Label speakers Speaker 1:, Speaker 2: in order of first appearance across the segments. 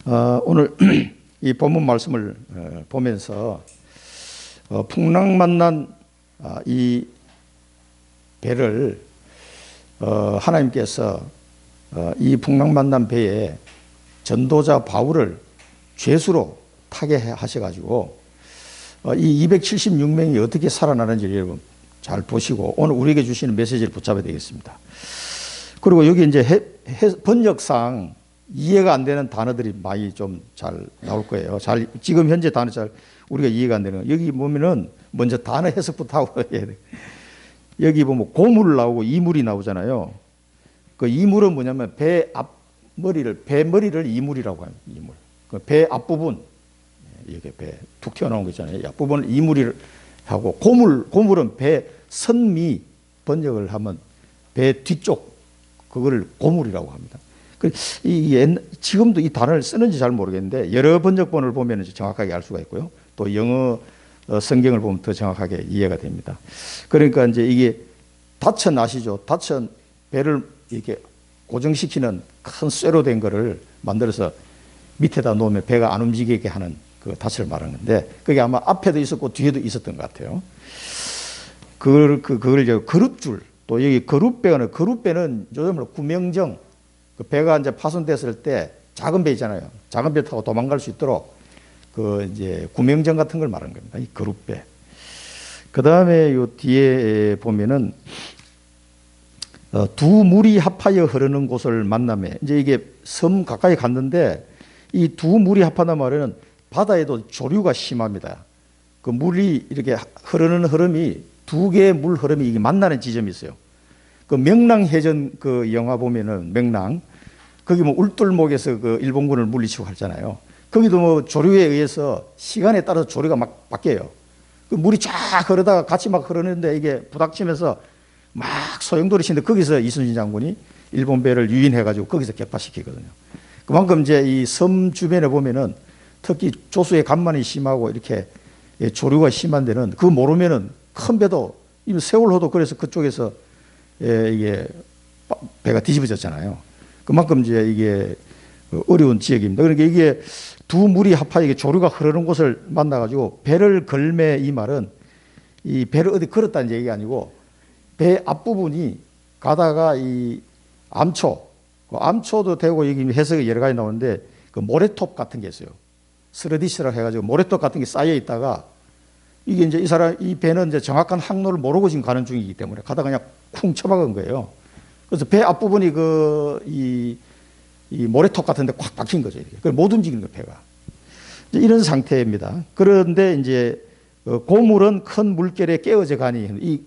Speaker 1: 오늘 이 본문 말씀을 보면서 풍랑 만난 이 배를 하나님께서 이 풍랑 만난 배에 전도자 바울을 죄수로 타게 하셔가지고 이 276명이 어떻게 살아나는지 여러분 잘 보시고 오늘 우리에게 주시는 메시지를 붙잡아야 되겠습니다. 그리고 여기 이제 번역상 이해가 안 되는 단어들이 많이 좀 잘 나올 거예요. 지금 현재 단어 잘 우리가 이해가 안 되는 거. 여기 보면은 먼저 단어 해석부터 하고 해야 돼. 여기 보면 고물 나오고 이물이 나오잖아요. 그 이물은 뭐냐면 배 머리를 이물이라고 합니다. 이물. 그 배 앞부분, 이게 배 툭 튀어나온 거 있잖아요. 앞부분을 이물을 하고 고물은 배 선미 번역을 하면 배 뒤쪽 그거를 고물이라고 합니다. 지금도 이 단어를 쓰는지 잘 모르겠는데 여러 번역본을 보면 정확하게 알 수가 있고요. 또 영어 성경을 보면 더 정확하게 이해가 됩니다. 그러니까 이제 이게 다천 아시죠? 다천 배를 이렇게 고정시키는 큰 쇠로 된 거를 만들어서 밑에다 놓으면 배가 안 움직이게 하는 그 다천을 말하는 건데 그게 아마 앞에도 있었고 뒤에도 있었던 것 같아요. 그걸 이제 그룹줄 또 여기 그룹배는 요즘으로 구명정 그 배가 이제 파손됐을 때 작은 배 있잖아요. 작은 배 타고 도망갈 수 있도록 그 이제 구명정 같은 걸 말하는 겁니다. 이 그룹배. 그 다음에 요 뒤에 보면은 두 물이 합하여 흐르는 곳을 만나매 이제 이게 섬 가까이 갔는데 이 두 물이 합하다 말에는 바다에도 조류가 심합니다. 그 물이 이렇게 흐르는 흐름이 두 개의 물 흐름이 이게 만나는 지점이 있어요. 그 명랑해전 그 영화 보면은 명랑 거기 뭐 울돌목에서 그 일본군을 물리치고 하잖아요. 거기도 뭐 조류에 의해서 시간에 따라서 조류가 막 바뀌어요. 그 물이 쫙 흐르다가 같이 막 흐르는데 이게 부닥치면서 막 소용돌이 치는데 거기서 이순신 장군이 일본 배를 유인해가지고 거기서 격파시키거든요. 그만큼 이제 이 섬 주변에 보면은 특히 조수의 간만이 심하고 이렇게 조류가 심한 데는 그거 모르면은 큰 배도 세월호도 그래서 그쪽에서 이게 배가 뒤집어졌잖아요. 그만큼 이제 이게 어려운 지역입니다. 그러니까 이게 두 물이 합하여 이게 조류가 흐르는 곳을 만나가지고 배를 걸매 이 말은 이 배를 어디 걸었다는 얘기가 아니고 배 앞부분이 가다가 이 암초도 되고 여기 해석이 여러 가지 나오는데 그 모래톱 같은 게 있어요. 스러디시라고 해가지고 모래톱 같은 게 쌓여 있다가 이게 이제 이 배는 이제 정확한 항로를 모르고 지금 가는 중이기 때문에 가다가 그냥 쿵 쳐박은 거예요. 그래서 배 앞부분이 이 모래톱 같은데 꽉 박힌 거죠. 이렇게. 못 움직이는 거예요, 배가. 이런 상태입니다. 그런데 이제 고물은 큰 물결에 깨어져 가니 이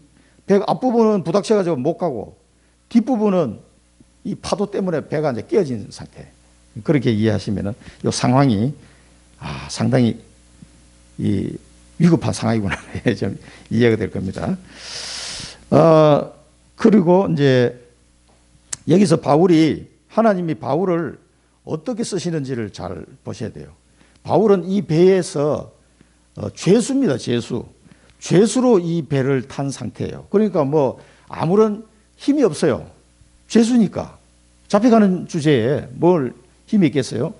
Speaker 1: 배 앞부분은 부닥쳐가지고 못 가고 뒷부분은 이 파도 때문에 배가 이제 깨어진 상태. 그렇게 이해하시면은 이 상황이 상당히 위급한 상황이구나. 좀 이해가 될 겁니다. 그리고 이제 여기서 하나님이 바울을 어떻게 쓰시는지를 잘 보셔야 돼요. 바울은 이 배에서 죄수입니다. 죄수로 이 배를 탄 상태예요. 그러니까 뭐 아무런 힘이 없어요. 죄수니까. 잡혀가는 주제에 뭘 힘이 있겠어요?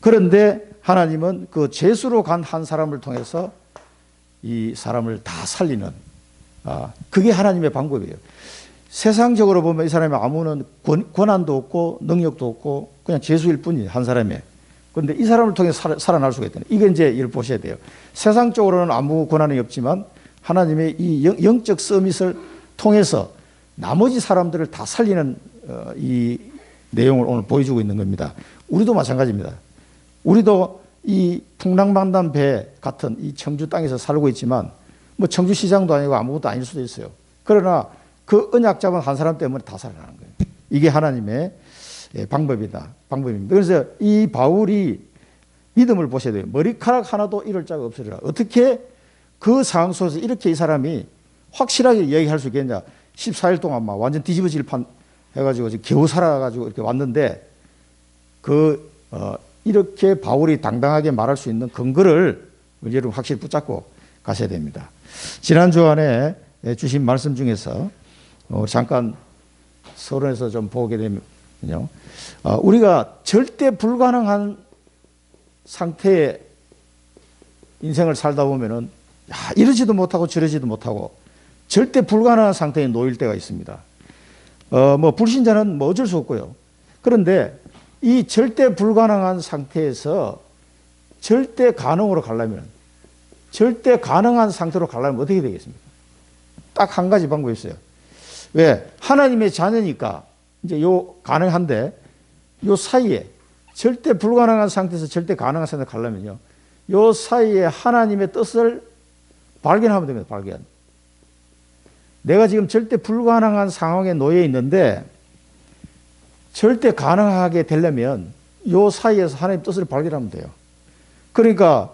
Speaker 1: 그런데 하나님은 그 죄수로 간 한 사람을 통해서 이 사람을 다 살리는 그게 하나님의 방법이에요. 세상적으로 보면 이 사람이 아무런 권한도 없고 능력도 없고 그냥 죄수일 뿐이에요. 한 사람이. 그런데 이 사람을 통해 살아날 수가 있다는 이게 이제 이걸 보셔야 돼요. 세상적으로는 아무 권한이 없지만 하나님의 이 영적 서밋을 통해서 나머지 사람들을 다 살리는 이 내용을 오늘 보여주고 있는 겁니다. 우리도 마찬가지입니다. 우리도 이 풍랑만난 배 같은 이 청주 땅에서 살고 있지만 뭐 청주시장도 아니고 아무것도 아닐 수도 있어요. 그러나 그 언약 잡은 한 사람 때문에 다 살아나는 거예요. 이게 하나님의 방법입니다. 그래서 이 바울이 믿음을 보셔야 돼요. 머리카락 하나도 잃을 자가 없으리라. 어떻게 그 상황 속에서 이렇게 이 사람이 확실하게 얘기할 수 있겠냐. 14일 동안 막 완전 뒤집어질 판 해가지고 겨우 살아가지고 이렇게 왔는데 이렇게 바울이 당당하게 말할 수 있는 근거를 여러분 확실히 붙잡고 가셔야 됩니다. 지난 주간에 주신 말씀 중에서 잠깐 서론에서 좀 보게 되면요. 우리가 절대 불가능한 상태의 인생을 살다 보면은 이러지도 못하고 저러지도 못하고 절대 불가능한 상태에 놓일 때가 있습니다. 불신자는 어쩔 수 없고요. 그런데 이 절대 불가능한 상태에서 절대 가능으로 가려면, 절대 가능한 상태로 가려면 어떻게 되겠습니까? 딱 한 가지 방법이 있어요. 왜? 하나님의 자녀니까 이제 가능한데 요 사이에 절대 불가능한 상태에서 절대 가능한 상태로 가려면요, 요 사이에 하나님의 뜻을 발견하면 됩니다. 발견. 내가 지금 절대 불가능한 상황에 놓여 있는데 절대 가능하게 되려면 요 사이에서 하나님의 뜻을 발견하면 돼요. 그러니까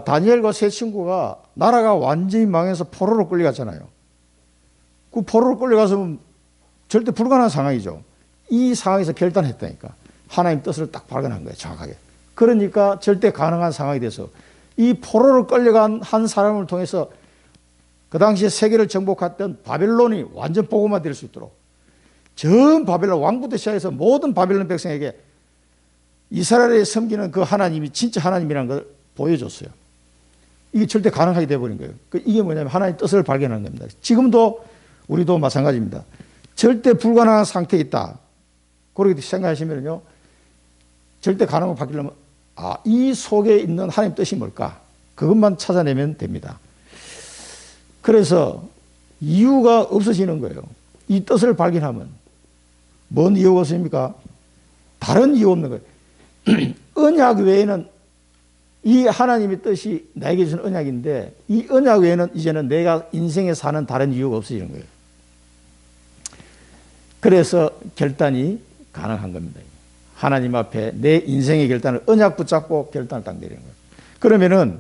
Speaker 1: 다니엘과 세 친구가 나라가 완전히 망해서 포로로 끌려갔잖아요. 그 포로로 끌려가서 절대 불가능한 상황이죠. 이 상황에서 결단했다니까. 하나님 뜻을 딱 발견한 거예요. 정확하게. 그러니까 절대 가능한 상황이 돼서 이 포로로 끌려간 한 사람을 통해서 그 당시에 세계를 정복했던 바벨론이 완전 복음화 될 수 있도록 전 바벨론 왕부터 시작해서 모든 바벨론 백성에게 이스라엘에 섬기는 그 하나님이 진짜 하나님이라는 걸 보여줬어요. 이게 절대 가능하게 돼버린 거예요. 이게 뭐냐면 하나님의 뜻을 발견하는 겁니다. 지금도 우리도 마찬가지입니다. 절대 불가능한 상태에 있다. 그렇게 생각하시면요, 절대 가능으로 바뀌려면 이 속에 있는 하나님 뜻이 뭘까? 그것만 찾아내면 됩니다. 그래서 이유가 없어지는 거예요. 이 뜻을 발견하면. 뭔 이유가 없습니까? 다른 이유 없는 거예요. 언약 외에는 이 하나님의 뜻이 나에게 주신 언약인데 이 언약 외에는 이제는 내가 인생에 사는 다른 이유가 없어지는 거예요. 그래서 결단이 가능한 겁니다. 하나님 앞에 내 인생의 결단을 언약 붙잡고 결단을 딱 내리는 거예요. 그러면은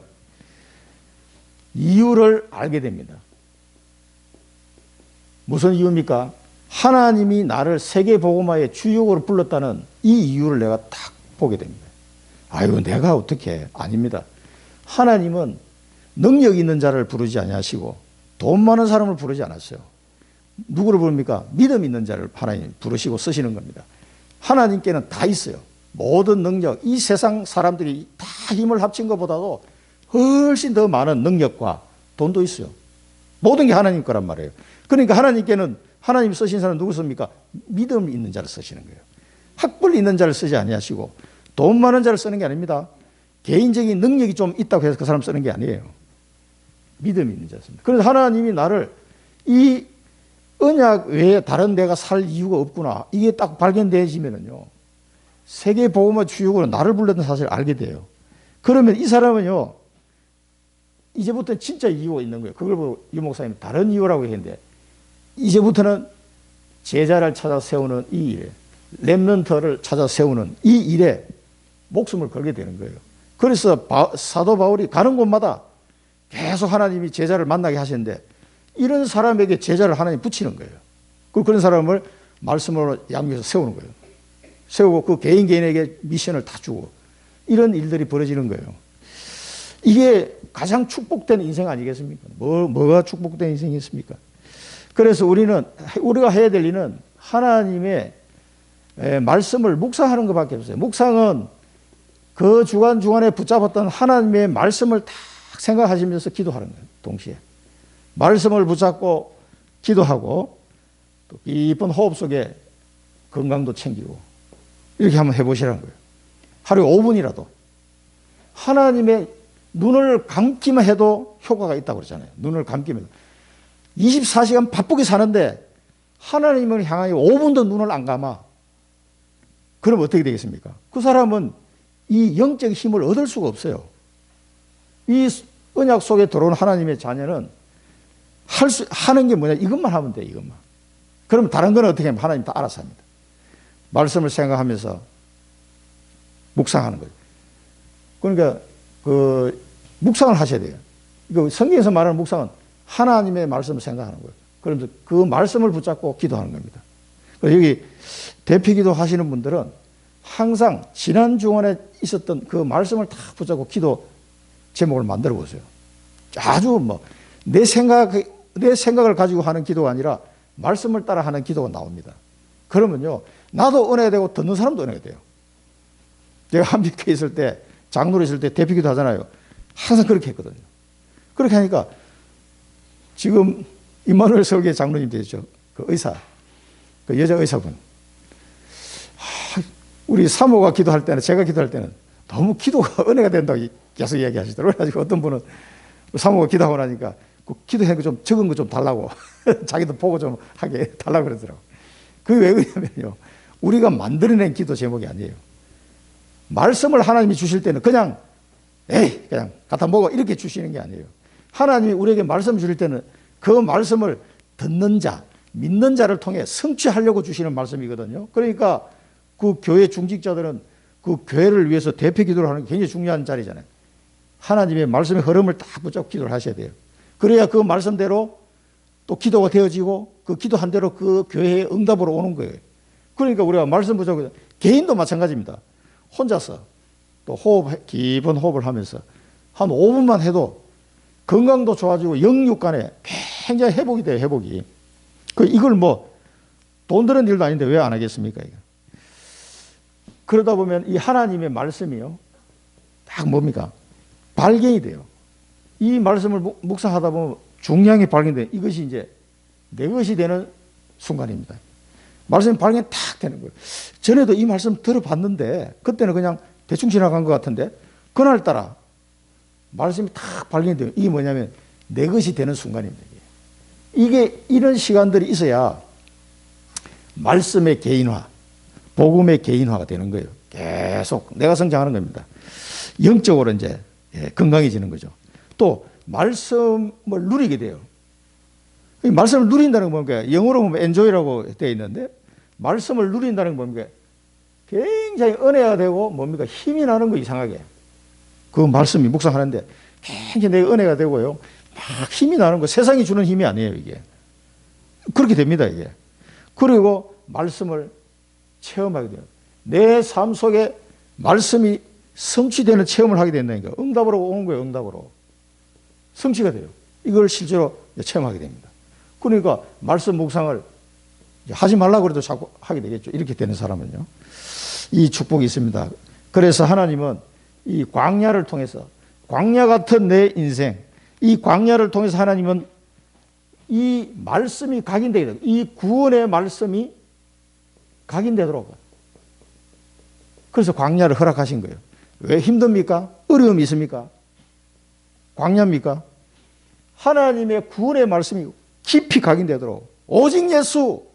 Speaker 1: 이유를 알게 됩니다. 무슨 이유입니까? 하나님이 나를 세계복음화의 주역으로 불렀다는 이 이유를 내가 딱 보게 됩니다. 아유, 내가 어떻게? 아닙니다. 하나님은 능력 있는 자를 부르지 아니하시고 돈 많은 사람을 부르지 않았어요. 누구를 부릅니까? 믿음 있는 자를 하나님 부르시고 쓰시는 겁니다. 하나님께는 다 있어요. 모든 능력, 이 세상 사람들이 다 힘을 합친 것보다도 훨씬 더 많은 능력과 돈도 있어요. 모든 게 하나님 거란 말이에요. 그러니까 하나님께는 하나님 쓰신 사람 누구 씁니까? 믿음 있는 자를 쓰시는 거예요. 학벌 있는 자를 쓰지 아니하시고 돈 많은 자를 쓰는 게 아닙니다. 개인적인 능력이 좀 있다고 해서 그 사람 쓰는 게 아니에요. 믿음 있는 자를 씁니다. 그래서 하나님이 나를 이 언약 외에 다른 데가 살 이유가 없구나. 이게 딱 발견되어지면은요, 세계 복음화 주역으로 나를 불렀던 사실을 알게 돼요. 그러면 이 사람은요, 이제부터 진짜 이유가 있는 거예요. 그걸 보고 유 목사님이 다른 이유라고 했는데, 이제부터는 제자를 찾아 세우는 이 일에, 렘넌트를 찾아 세우는 이 일에 목숨을 걸게 되는 거예요. 그래서 사도 바울이 가는 곳마다 계속 하나님이 제자를 만나게 하시는데, 이런 사람에게 제자를 하나님 붙이는 거예요. 그런 사람을 말씀으로 양육해서 세우는 거예요. 세우고 그 개인에게 미션을 다 주고 이런 일들이 벌어지는 거예요. 이게 가장 축복된 인생 아니겠습니까? 뭐가 축복된 인생이겠습니까? 그래서 우리가 해야 될 일은 하나님의 말씀을 묵상하는 것밖에 없어요. 묵상은 그 주간주간에 붙잡았던 하나님의 말씀을 딱 생각하시면서 기도하는 거예요. 동시에. 말씀을 붙잡고 기도하고 또 깊은 호흡 속에 건강도 챙기고 이렇게 한번 해보시라는 거예요. 하루에 5분이라도. 하나님의 눈을 감기만 해도 효과가 있다고 그러잖아요. 눈을 감기면. 24시간 바쁘게 사는데 하나님을 향하여 5분도 눈을 안 감아. 그럼 어떻게 되겠습니까? 그 사람은 이 영적 힘을 얻을 수가 없어요. 이 언약 속에 들어온 하나님의 자녀는 하는 게 뭐냐? 이것만 하면 돼, 이것만. 그럼 다른 건 어떻게 하면 하나님 다 알아서 합니다. 말씀을 생각하면서 묵상하는 거예요. 그러니까 묵상을 하셔야 돼요. 성경에서 말하는 묵상은 하나님의 말씀을 생각하는 거예요. 그러면서 그 말씀을 붙잡고 기도하는 겁니다. 여기 대피기도 하시는 분들은 항상 지난 주간에 있었던 그 말씀을 다 붙잡고 기도 제목을 만들어 보세요. 아주 내 생각을 가지고 하는 기도가 아니라 말씀을 따라 하는 기도가 나옵니다. 그러면요, 나도 은혜가 되고 듣는 사람도 은혜가 돼요. 제가 한빛교회 있을 때 장로로 있을 때 대표기도 하잖아요. 항상 그렇게 했거든요. 그렇게 하니까 지금 임마누엘 서울교회 장로님 되죠. 그 의사, 그 여자 의사분. 우리 사모가 기도할 때는, 제가 기도할 때는 너무 기도가 은혜가 된다고 계속 이야기하시더라고요. 그래가지고 어떤 분은 사모가 기도하고 나니까 그 기도해 거 좀 적은 거 좀 달라고 자기도 보고 좀 하게 달라고 그러더라고요. 그게 왜 그러냐면요. 우리가 만들어낸 기도 제목이 아니에요. 말씀을 하나님이 주실 때는 그냥 에이 그냥 갖다 먹어 이렇게 주시는 게 아니에요. 하나님이 우리에게 말씀 주실 때는 그 말씀을 듣는 자, 믿는 자를 통해 성취하려고 주시는 말씀이거든요. 그러니까 그 교회 중직자들은 그 교회를 위해서 대표 기도를 하는 게 굉장히 중요한 자리잖아요. 하나님의 말씀의 흐름을 딱 붙잡고 기도를 하셔야 돼요. 그래야 그 말씀대로 또 기도가 되어지고 그 기도한 대로 그 교회의 응답으로 오는 거예요. 그러니까 우리가 말씀 붙잡고 개인도 마찬가지입니다. 혼자서 또 깊은 호흡을 하면서 한 5분만 해도 건강도 좋아지고 영육 간에 굉장히 회복이 돼요, 회복이. 이걸 뭐 돈 드는 일도 아닌데 왜 안 하겠습니까? 이거. 그러다 보면 이 하나님의 말씀이요. 딱 뭡니까? 발견이 돼요. 이 말씀을 묵상하다 보면 중요한 게 발견돼요. 이것이 이제 내 것이 되는 순간입니다. 말씀이 발견이 탁 되는 거예요. 전에도 이 말씀 들어봤는데 그때는 그냥 대충 지나간 것 같은데 그날따라 말씀이 탁 발견이 돼요. 이게 뭐냐면 내 것이 되는 순간입니다. 이게 이런 시간들이 있어야 말씀의 개인화, 복음의 개인화가 되는 거예요. 계속 내가 성장하는 겁니다. 영적으로 이제 건강해지는 거죠. 또 말씀을 누리게 돼요. 말씀을 누린다는 건 뭡니까? 영어로 보면 enjoy라고 되어 있는데 말씀을 누린다는 건 뭡니까? 굉장히 은혜가 되고 뭡니까? 힘이 나는 거 이상하게. 그 말씀이 묵상하는데 굉장히 내가 은혜가 되고요. 막 힘이 나는 거 세상이 주는 힘이 아니에요 이게. 그렇게 됩니다 이게. 그리고 말씀을 체험하게 돼요. 내 삶 속에 말씀이 성취되는 체험을 하게 된다니까. 응답으로 오는 거예요. 응답으로. 성취가 돼요. 이걸 실제로 체험하게 됩니다. 그러니까 말씀 묵상을 하지 말라고 해도 자꾸 하게 되겠죠. 이렇게 되는 사람은요. 이 축복이 있습니다. 그래서 하나님은 이 광야를 통해서 광야 같은 내 인생 이 광야를 통해서 하나님은 이 말씀이 각인되게 되고 이 구원의 말씀이 각인되도록 그래서 광야를 허락하신 거예요. 왜 힘듭니까? 어려움이 있습니까? 광야입니까? 하나님의 구원의 말씀이 깊이 각인되도록 오직 예수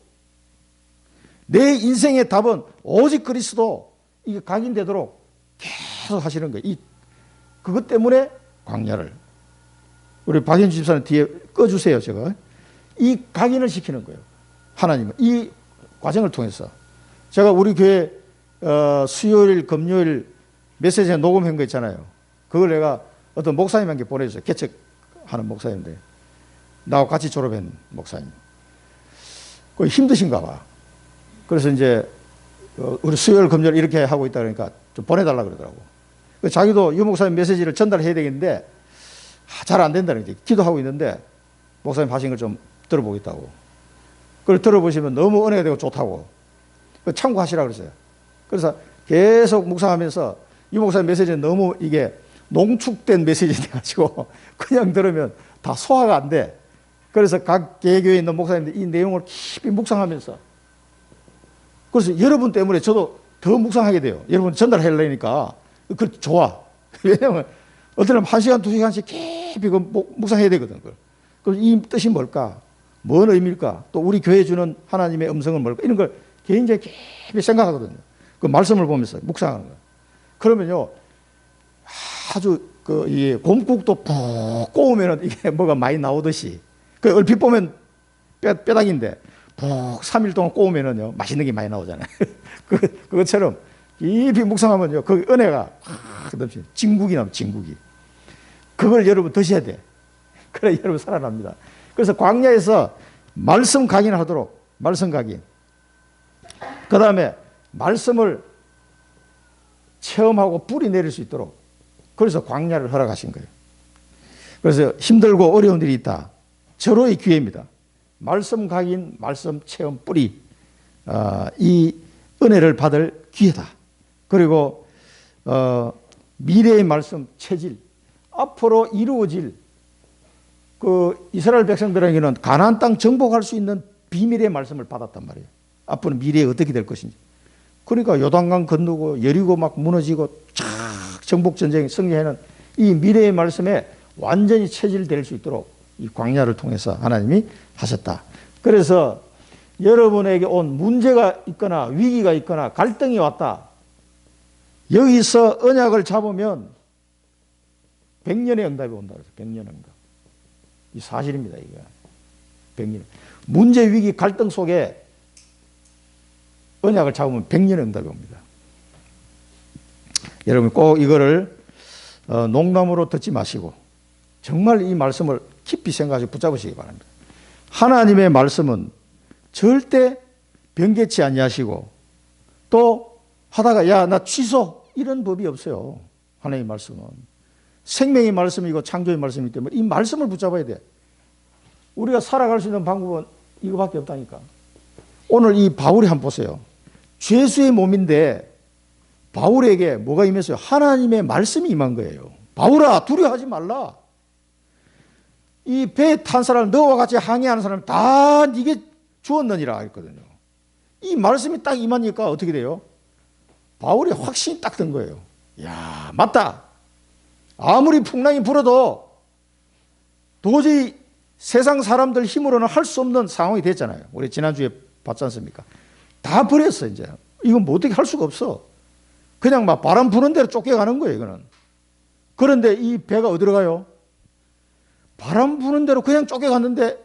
Speaker 1: 내 인생의 답은 오직 그리스도 이게 각인되도록 계속 하시는 거예요. 그것 때문에 광야를 우리 박현주 집사님 뒤에 꺼주세요. 제가 이 각인을 시키는 거예요. 하나님은 이 과정을 통해서 제가 우리 교회 수요일 금요일 메시지에 녹음한 거 있잖아요. 그걸 내가 어떤 목사님한테 보내줬어요. 개척하는 목사님인데 나하고 같이 졸업한 목사님. 그 힘드신가 봐. 그래서 이제 우리 수요일 금요일 이렇게 하고 있다 그러니까 좀 보내달라 그러더라고. 자기도 유 목사님 메시지를 전달해야 되겠는데 잘 안 된다는 거지. 기도하고 있는데 목사님 하신 걸 좀 들어보겠다고. 그걸 들어보시면 너무 은혜가 되고 좋다고. 참고하시라고 그랬어요. 그래서 계속 묵상하면서 유 목사님 메시지는 너무 이게 농축된 메시지 돼가지고 그냥 들으면 다 소화가 안 돼. 그래서 각 개교에 있는 목사님들 이 내용을 깊이 묵상하면서 그래서 여러분 때문에 저도 더 묵상하게 돼요. 여러분 전달하려니까 그 좋아. 왜냐하면 어떤 사람 1시간, 2시간씩 깊이 묵상해야 되거든. 그럼 이 뜻이 뭘까? 뭔 의미일까? 또 우리 교회 주는 하나님의 음성은 뭘까? 이런 걸 굉장히 깊이 생각하거든요. 그 말씀을 보면서 묵상하는 거예요. 그러면요, 아주 이 곰국도 푹 꼬우면 이게 뭐가 많이 나오듯이 그 얼핏 보면 뼈다귀인데 푹 3일 동안 꼬우면은요 맛있는 게 많이 나오잖아요. 그것처럼 깊이 묵상하면요 그 은혜가 확 넘치는 진국이 나옵니다. 진국이. 그걸 여러분 드셔야 돼. 그래 여러분 살아납니다. 그래서 광야에서 말씀 각인하도록 말씀 각인. 그 다음에 말씀을 체험하고 뿌리 내릴 수 있도록 그래서 광야를 허락하신 거예요. 그래서 힘들고 어려운 일이 있다. 절호의 기회입니다. 말씀 각인, 말씀 체험 뿌리 이 은혜를 받을 기회다. 그리고 미래의 말씀, 체질, 앞으로 이루어질 그 이스라엘 백성들에게는 가나안 땅 정복할 수 있는 비밀의 말씀을 받았단 말이에요. 앞으로 미래에 어떻게 될 것인지. 그러니까 요단강 건너고 여리고 막 무너지고 쫙 정복 전쟁 승리하는 이 미래의 말씀에 완전히 체질될 수 있도록 이 광야를 통해서 하나님이 하셨다. 그래서 여러분에게 온 문제가 있거나 위기가 있거나 갈등이 왔다. 여기서 언약을 잡으면 100년의 응답이 온다. 그래서 100년 응답. 이 사실입니다. 이게 100년. 문제, 위기, 갈등 속에 언약을 잡으면 100년의 응답이 옵니다. 여러분 꼭 이거를 농담으로 듣지 마시고 정말 이 말씀을 깊이 생각하시고 붙잡으시기 바랍니다. 하나님의 말씀은 절대 변개치 아니하시고 또 하다가 야 나 취소 이런 법이 없어요. 하나님의 말씀은 생명의 말씀이고 창조의 말씀이기 때문에 이 말씀을 붙잡아야 돼. 우리가 살아갈 수 있는 방법은 이거밖에 없다니까. 오늘 이 바울이 한번 보세요. 죄수의 몸인데 바울에게 뭐가 임했어요? 하나님의 말씀이 임한 거예요. 바울아 두려워하지 말라. 이 배에 탄 사람 너와 같이 항해하는 사람 다 네게 주었느니라 했거든요. 이 말씀이 딱 임하니까 어떻게 돼요? 바울이 확신이 딱 든 거예요. 야 맞다. 아무리 풍랑이 불어도 도저히 세상 사람들 힘으로는 할 수 없는 상황이 됐잖아요. 우리 지난주에 봤지 않습니까? 다 버렸어 이제. 이건 뭐 어떻게 할 수가 없어. 그냥 막 바람 부는 대로 쫓겨가는 거예요. 이거는. 그런데 이 배가 어디로 가요? 바람 부는 대로 그냥 쫓겨갔는데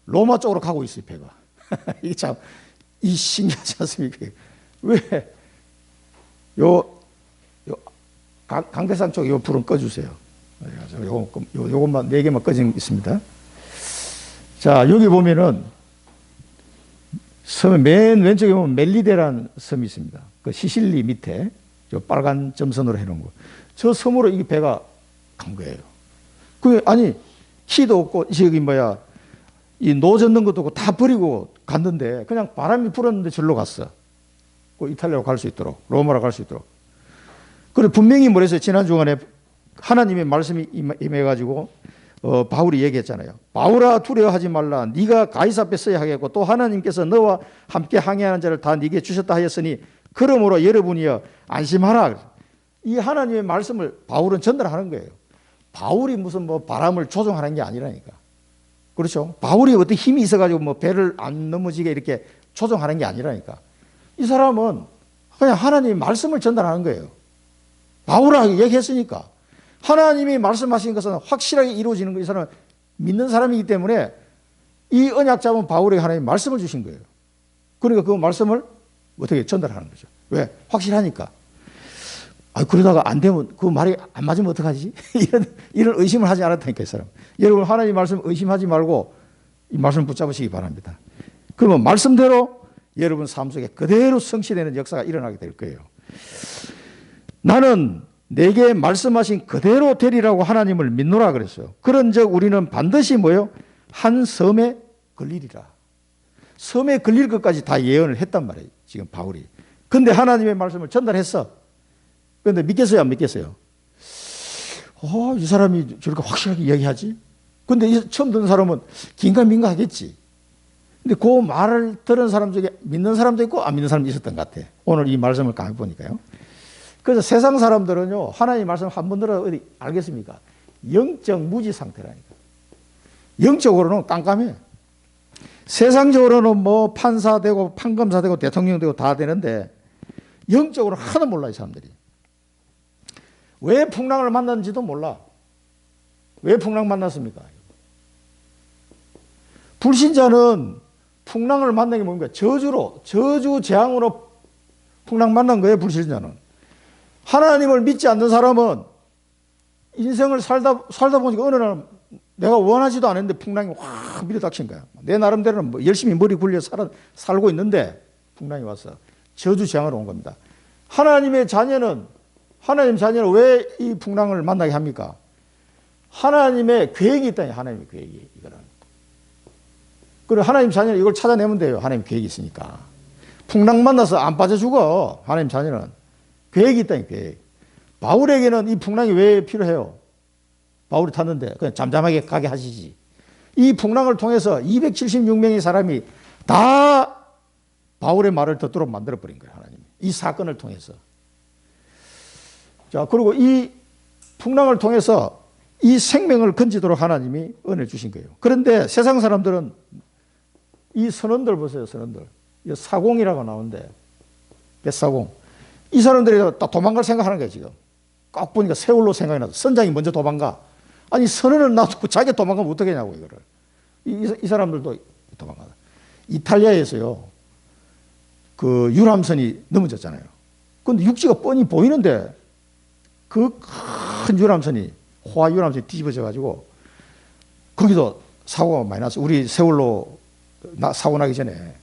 Speaker 1: 로마 쪽으로 가고 있어요. 배가. 이게 참 이 신기하지 않습니까? 왜? 강대상 쪽 요 불은 꺼주세요. 요것만 4개만 꺼진 있습니다. 자 여기 보면은 섬의 맨 왼쪽에 보면 멜리데라는 섬이 있습니다. 그 시실리 밑에 저 빨간 점선으로 해놓은 거. 저 섬으로 이 배가 간 거예요. 그 아니 키도 없고 저기 뭐야 이 노 젓는 것도 없고 다 버리고 갔는데 그냥 바람이 불었는데 절로 갔어. 그 이탈리아로 갈 수 있도록 로마로 갈 수 있도록. 그래 분명히 뭐랬어요? 지난 주간에 하나님의 말씀이 임해가지고 바울이 얘기했잖아요. 바울아 두려워하지 말라. 네가 가이사 앞에 서야 하겠고 또 하나님께서 너와 함께 항해하는 자를 다 네게 주셨다 하였으니 그러므로 여러분이여 안심하라. 이 하나님의 말씀을 바울은 전달하는 거예요. 바울이 무슨 뭐 바람을 조종하는 게 아니라니까. 그렇죠? 바울이 어떤 힘이 있어가지고 뭐 배를 안 넘어지게 이렇게 조종하는 게 아니라니까. 이 사람은 그냥 하나님의 말씀을 전달하는 거예요. 바울아 얘기했으니까. 하나님이 말씀하신 것은 확실하게 이루어지는 거. 이 사람은 믿는 사람이기 때문에 이 언약 잡은 바울에게 하나님이 말씀을 주신 거예요. 그러니까 그 말씀을 어떻게 전달하는 거죠. 왜? 확실하니까. 그러다가 안 되면 그 말이 안 맞으면 어떡하지? 이런 의심을 하지 않았다니까 이 사람. 여러분 하나님 말씀 의심하지 말고 이 말씀 붙잡으시기 바랍니다. 그러면 말씀대로 여러분 삶 속에 그대로 성취되는 역사가 일어나게 될 거예요. 나는 내게 말씀하신 그대로 되리라고 하나님을 믿노라 그랬어요. 그런즉 우리는 반드시 뭐요? 한 섬에 걸리리라. 섬에 걸릴 것까지 다 예언을 했단 말이에요. 지금 바울이. 근데 하나님의 말씀을 전달했어. 그런데 믿겠어요? 안 믿겠어요? 이 사람이 저렇게 확실하게 이야기하지? 근데 처음 듣는 사람은 긴가민가 하겠지. 근데 그 말을 들은 사람 중에 믿는 사람도 있고 안 믿는 사람도 있었던 것 같아. 오늘 이 말씀을 강의 보니까요. 그래서 세상 사람들은요, 하나님 말씀 한 번 들어 어디 알겠습니까? 영적 무지 상태라니까. 영적으로는 깜깜해. 세상적으로는 뭐 판사 되고 판검사 되고 대통령 되고 다 되는데 영적으로 하나도 몰라 이 사람들이. 왜 풍랑을 만났는지도 몰라. 왜 풍랑 만났습니까? 불신자는 풍랑을 만난 게 뭡니까? 저주 재앙으로 풍랑 만난 거예요. 불신자는. 하나님을 믿지 않는 사람은 인생을 살다 보니까 어느 날 내가 원하지도 않았는데 풍랑이 확 밀어닥친 거야. 내 나름대로는 뭐 열심히 머리 굴려 살고 있는데 풍랑이 와서 저주 재앙으로 온 겁니다. 하나님 자녀는 왜 이 풍랑을 만나게 합니까? 하나님의 계획이 있다. 하나님의 계획이 이거는. 그리고 하나님 자녀는 이걸 찾아내면 돼요. 하나님 계획이 있으니까. 풍랑 만나서 안 빠져 죽어. 하나님 자녀는 계획이 있다. 계획. 바울에게는 이 풍랑이 왜 필요해요? 바울이 탔는데 그냥 잠잠하게 가게 하시지. 이 풍랑을 통해서 276명의 사람이 다 바울의 말을 듣도록 만들어버린 거예요, 하나님이. 이 사건을 통해서. 자, 그리고 이 풍랑을 통해서 이 생명을 건지도록 하나님이 은혜를 주신 거예요. 그런데 세상 사람들은 이 선원들 보세요, 선원들. 사공이라고 나오는데, 뱃사공. 이 사람들이 딱 도망갈 생각하는 거예요, 지금. 꼭 보니까 세월로 생각이 나서 선장이 먼저 도망가. 아니, 선원을 놔두고 자기가 도망가면 어떻게 하냐고, 이거를. 이 사람들도 도망가다. 이탈리아에서요, 그 유람선이 넘어졌잖아요. 근데 육지가 뻔히 보이는데 그 큰 유람선이, 호화 유람선이 뒤집어져가지고 거기도 사고가 많이 났어요. 우리 세월로 사고 나기 전에.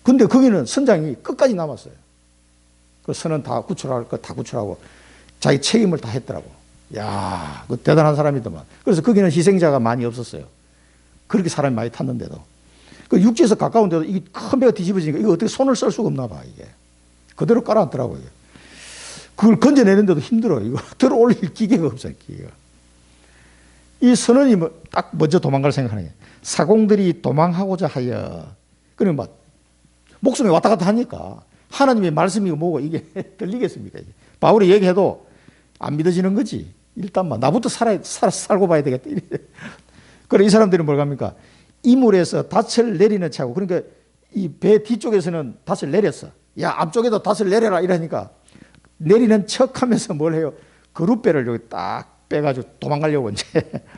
Speaker 1: 근데 거기는 선장이 끝까지 남았어요. 그 선은 다 구출할 거 다 구출하고 자기 책임을 다 했더라고. 야, 그 대단한 사람이더만. 그래서 거기는 희생자가 많이 없었어요. 그렇게 사람이 많이 탔는데도. 그 육지에서 가까운데도 이게 큰 배가 뒤집어지니까 이거 어떻게 손을 쓸 수가 없나 봐, 이게. 그대로 깔아놨더라고요. 그걸 건져내는데도 힘들어요. 이거 들어 올릴 기계가 없어요, 기계가. 이 선원이 딱 먼저 도망갈 생각하는 게 사공들이 도망하고자 하여, 그러면 막 목숨이 왔다 갔다 하니까 하나님의 말씀이 뭐고 이게 들리겠습니까? 이게. 바울이 얘기해도 안 믿어지는 거지. 일단 나부터 살고 봐야 되겠다. 그래, 이 사람들이 뭘 합니까? 이물에서 닻을 내리는 차고, 그러니까 이 배 뒤쪽에서는 닻을 내렸어. 야, 앞쪽에도 닻을 내려라 이러니까 내리는 척 하면서 뭘 해요? 그룻배를 여기 딱 빼가지고 도망가려고 이제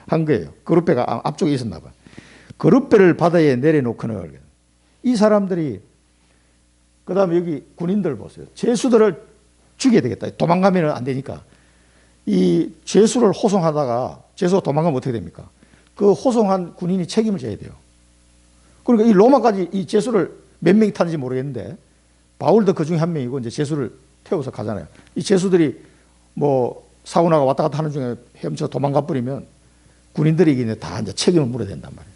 Speaker 1: 한 거예요. 그룻배가 앞쪽에 있었나 봐. 그룻배를 바다에 내려놓고는 이 사람들이, 그 다음에 여기 군인들 보세요. 죄수들을 죽여야 되겠다. 도망가면 안 되니까. 이 죄수를 호송하다가 죄수가 도망가면 어떻게 됩니까? 그 호송한 군인이 책임을 져야 돼요. 그러니까 이 로마까지 이 죄수를 몇 명이 타는지 모르겠는데 바울도 그 중에 한 명이고 이제 죄수를 태워서 가잖아요. 이 죄수들이 뭐 사고나가 왔다 갔다 하는 중에 헤엄쳐 도망가 버리면 군인들이 이제 다 이제 책임을 물어야 된단 말이에요.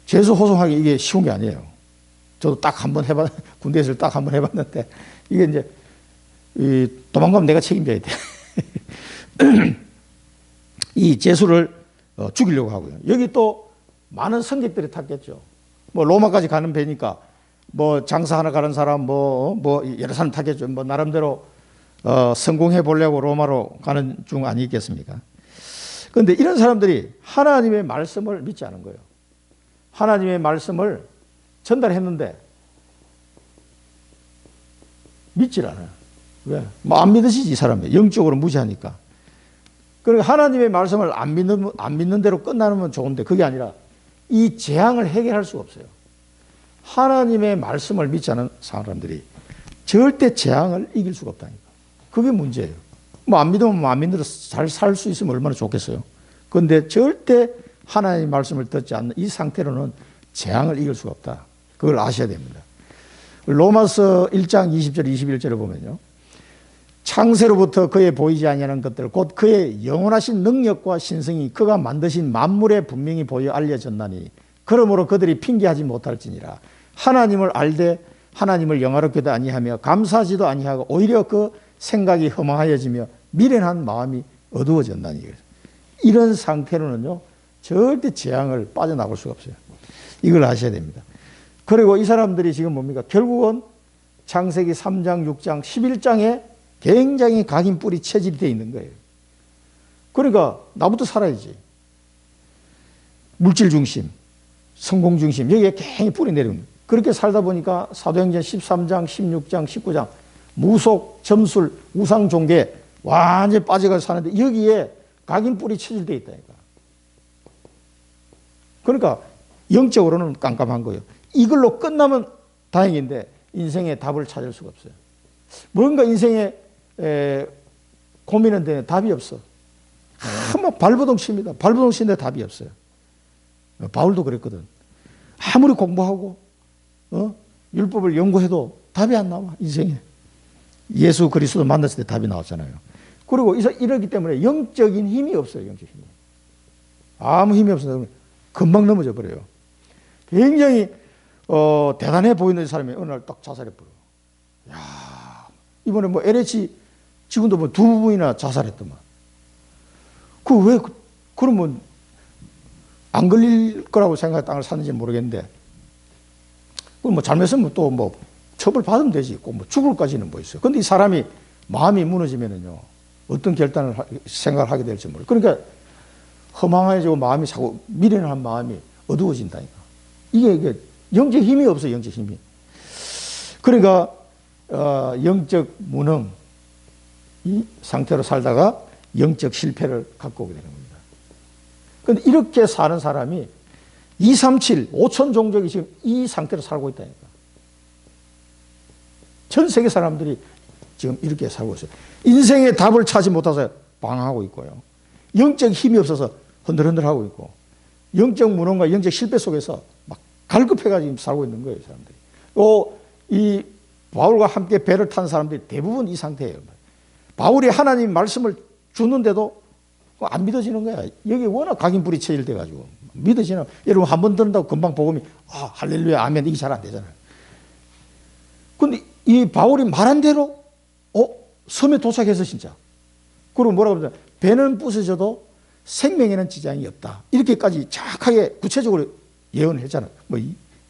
Speaker 1: 죄수 호송하기 이게 쉬운 게 아니에요. 저도 딱 한번 군대에서 딱 한번 해봤는데 이게 이제 이 도망가면 내가 책임져야 돼. 이 죄수를 죽이려고 하고요. 여기 또 많은 승객들이 탔겠죠. 뭐 로마까지 가는 배니까 뭐 장사하러 가는 사람 뭐 여러 사람 탔겠죠. 뭐 나름대로 성공해 보려고 로마로 가는 중 아니겠습니까? 그런데 이런 사람들이 하나님의 말씀을 믿지 않은 거예요. 하나님의 말씀을 전달했는데 믿질 않아요. 왜? 뭐 안 믿으시지, 이 사람이. 영적으로 무시하니까. 그러니까 하나님의 말씀을 안 믿는 대로 끝나면 좋은데 그게 아니라 이 재앙을 해결할 수가 없어요. 하나님의 말씀을 믿지 않은 사람들이 절대 재앙을 이길 수가 없다니까. 그게 문제예요. 뭐 안 믿으면 안 믿는 대로 잘 살 수 있으면 얼마나 좋겠어요. 그런데 절대 하나님의 말씀을 듣지 않는 이 상태로는 재앙을 이길 수가 없다. 그걸 아셔야 됩니다. 로마서 1장 20절 21절을 보면요. 창세로부터 그의 보이지 아니하는 것들 곧 그의 영원하신 능력과 신성이 그가 만드신 만물에 분명히 보여 알려졌나니 그러므로 그들이 핑계하지 못할지니라. 하나님을 알되 하나님을 영화롭게도 아니하며 감사하지도 아니하고 오히려 그 생각이 허망하여지며 미련한 마음이 어두워졌나니. 이런 상태로는요 절대 재앙을 빠져나갈 수가 없어요. 이걸 아셔야 됩니다. 그리고 이 사람들이 지금 뭡니까? 결국은 창세기 3장, 6장, 11장에 굉장히 각인 뿌리 체질이 되어 있는 거예요. 그러니까 나부터 살아야지. 물질 중심, 성공 중심, 여기에 굉장히 뿌리 내려오는 거예요. 그렇게 살다 보니까 사도행전 13장, 16장, 19장 무속, 점술, 우상 종교 완전히 빠져가서 사는데 여기에 각인 뿌리 체질되어 있다니까. 그러니까 영적으로는 깜깜한 거예요. 이걸로 끝나면 다행인데 인생의 답을 찾을 수가 없어요. 뭔가 인생에 고민은 되는 답이 없어. 막 발버둥칩니다. 발버둥치는데 답이 없어요. 바울도 그랬거든. 아무리 공부하고 율법을 연구해도 답이 안 나와, 인생에. 예수 그리스도 만났을 때 답이 나왔잖아요. 그리고 이러기 때문에 영적인 힘이 없어요. 영적 힘이. 아무 힘이 없어서 금방 넘어져 버려요. 굉장히 대단해 보이는 사람이 어느 날 딱 자살해 버려요. 야, 이번에 뭐 LH 지금도 뭐 두 분이나 자살했더만. 그러면 안 걸릴 거라고 생각해 땅을 샀는지 모르겠는데, 뭐 잘못했으면 또 뭐 처벌 받으면 되지. 꼭 뭐 죽을까지는 뭐 있어요. 근데 이 사람이 마음이 무너지면은요, 어떤 결단을 생각을 하게 될지 모르겠어요. 그러니까 허망해지고 마음이 자꾸 미련한 마음이 어두워진다니까. 이게 영적 힘이 없어요, 영적 힘이. 그러니까 영적 무능, 이 상태로 살다가 영적 실패를 갖고 오게 되는 겁니다. 그런데 이렇게 사는 사람이 237, 5천 종족이 지금 이 상태로 살고 있다니까. 전 세계 사람들이 지금 이렇게 살고 있어요. 인생의 답을 찾지 못해서 방황하고 있고요. 영적 힘이 없어서 흔들흔들하고 있고, 영적 무능과 영적 실패 속에서 막 갈급해가지고 살고 있는 거예요, 사람들이. 이 바울과 함께 배를 탄 사람들이 대부분 이 상태예요. 바울이 하나님 말씀을 주는데도 안 믿어지는 거야. 여기 워낙 각인불이 체질돼가지고 믿어지나. 여러분 한 번 듣는다고 금방 복음이 할렐루야 아멘 이게 잘 안 되잖아요. 근데 이 바울이 말한 대로 섬에 도착해서 진짜 그리고 뭐라고 그러냐, 배는 부서져도 생명에는 지장이 없다, 이렇게까지 정확하게 구체적으로 예언을 했잖아요. 뭐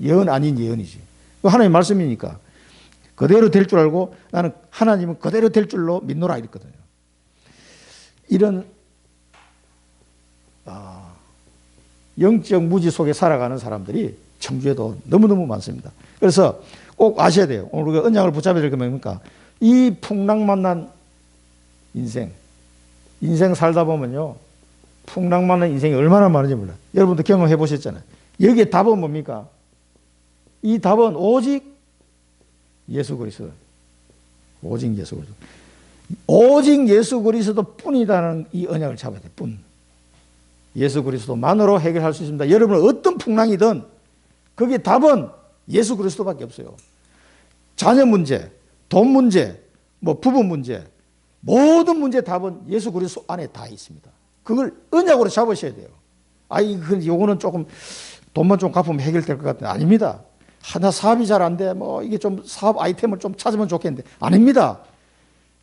Speaker 1: 예언 아닌 예언이지. 하나님 말씀이니까 그대로 될 줄 알고 나는 하나님은 그대로 될 줄로 믿노라 이랬거든요. 이런 영적 무지 속에 살아가는 사람들이 청주에도 너무너무 많습니다. 그래서 꼭 아셔야 돼요. 오늘 우리가 언약을 붙잡아야 될 게 뭡니까? 이 풍랑만난 인생 살다 보면요, 풍랑만난 인생이 얼마나 많은지 몰라요. 여러분도 경험해 보셨잖아요. 여기에 답은 뭡니까? 이 답은 오직 예수 그리스도. 오직 예수 그리스도. 오직 예수 그리스도 뿐이라는 이 언약을 잡아야 돼. 뿐. 예수 그리스도만으로 해결할 수 있습니다. 여러분은 어떤 풍랑이든 거기에 답은 예수 그리스도밖에 없어요. 자녀 문제, 돈 문제, 뭐 부부 문제, 모든 문제 답은 예수 그리스도 안에 다 있습니다. 그걸 언약으로 잡으셔야 돼요. 요거는 조금 돈만 좀 갚으면 해결될 것 같은데 아닙니다. 하나 사업이 잘 안 돼. 뭐 이게 좀 사업 아이템을 좀 찾으면 좋겠는데 아닙니다.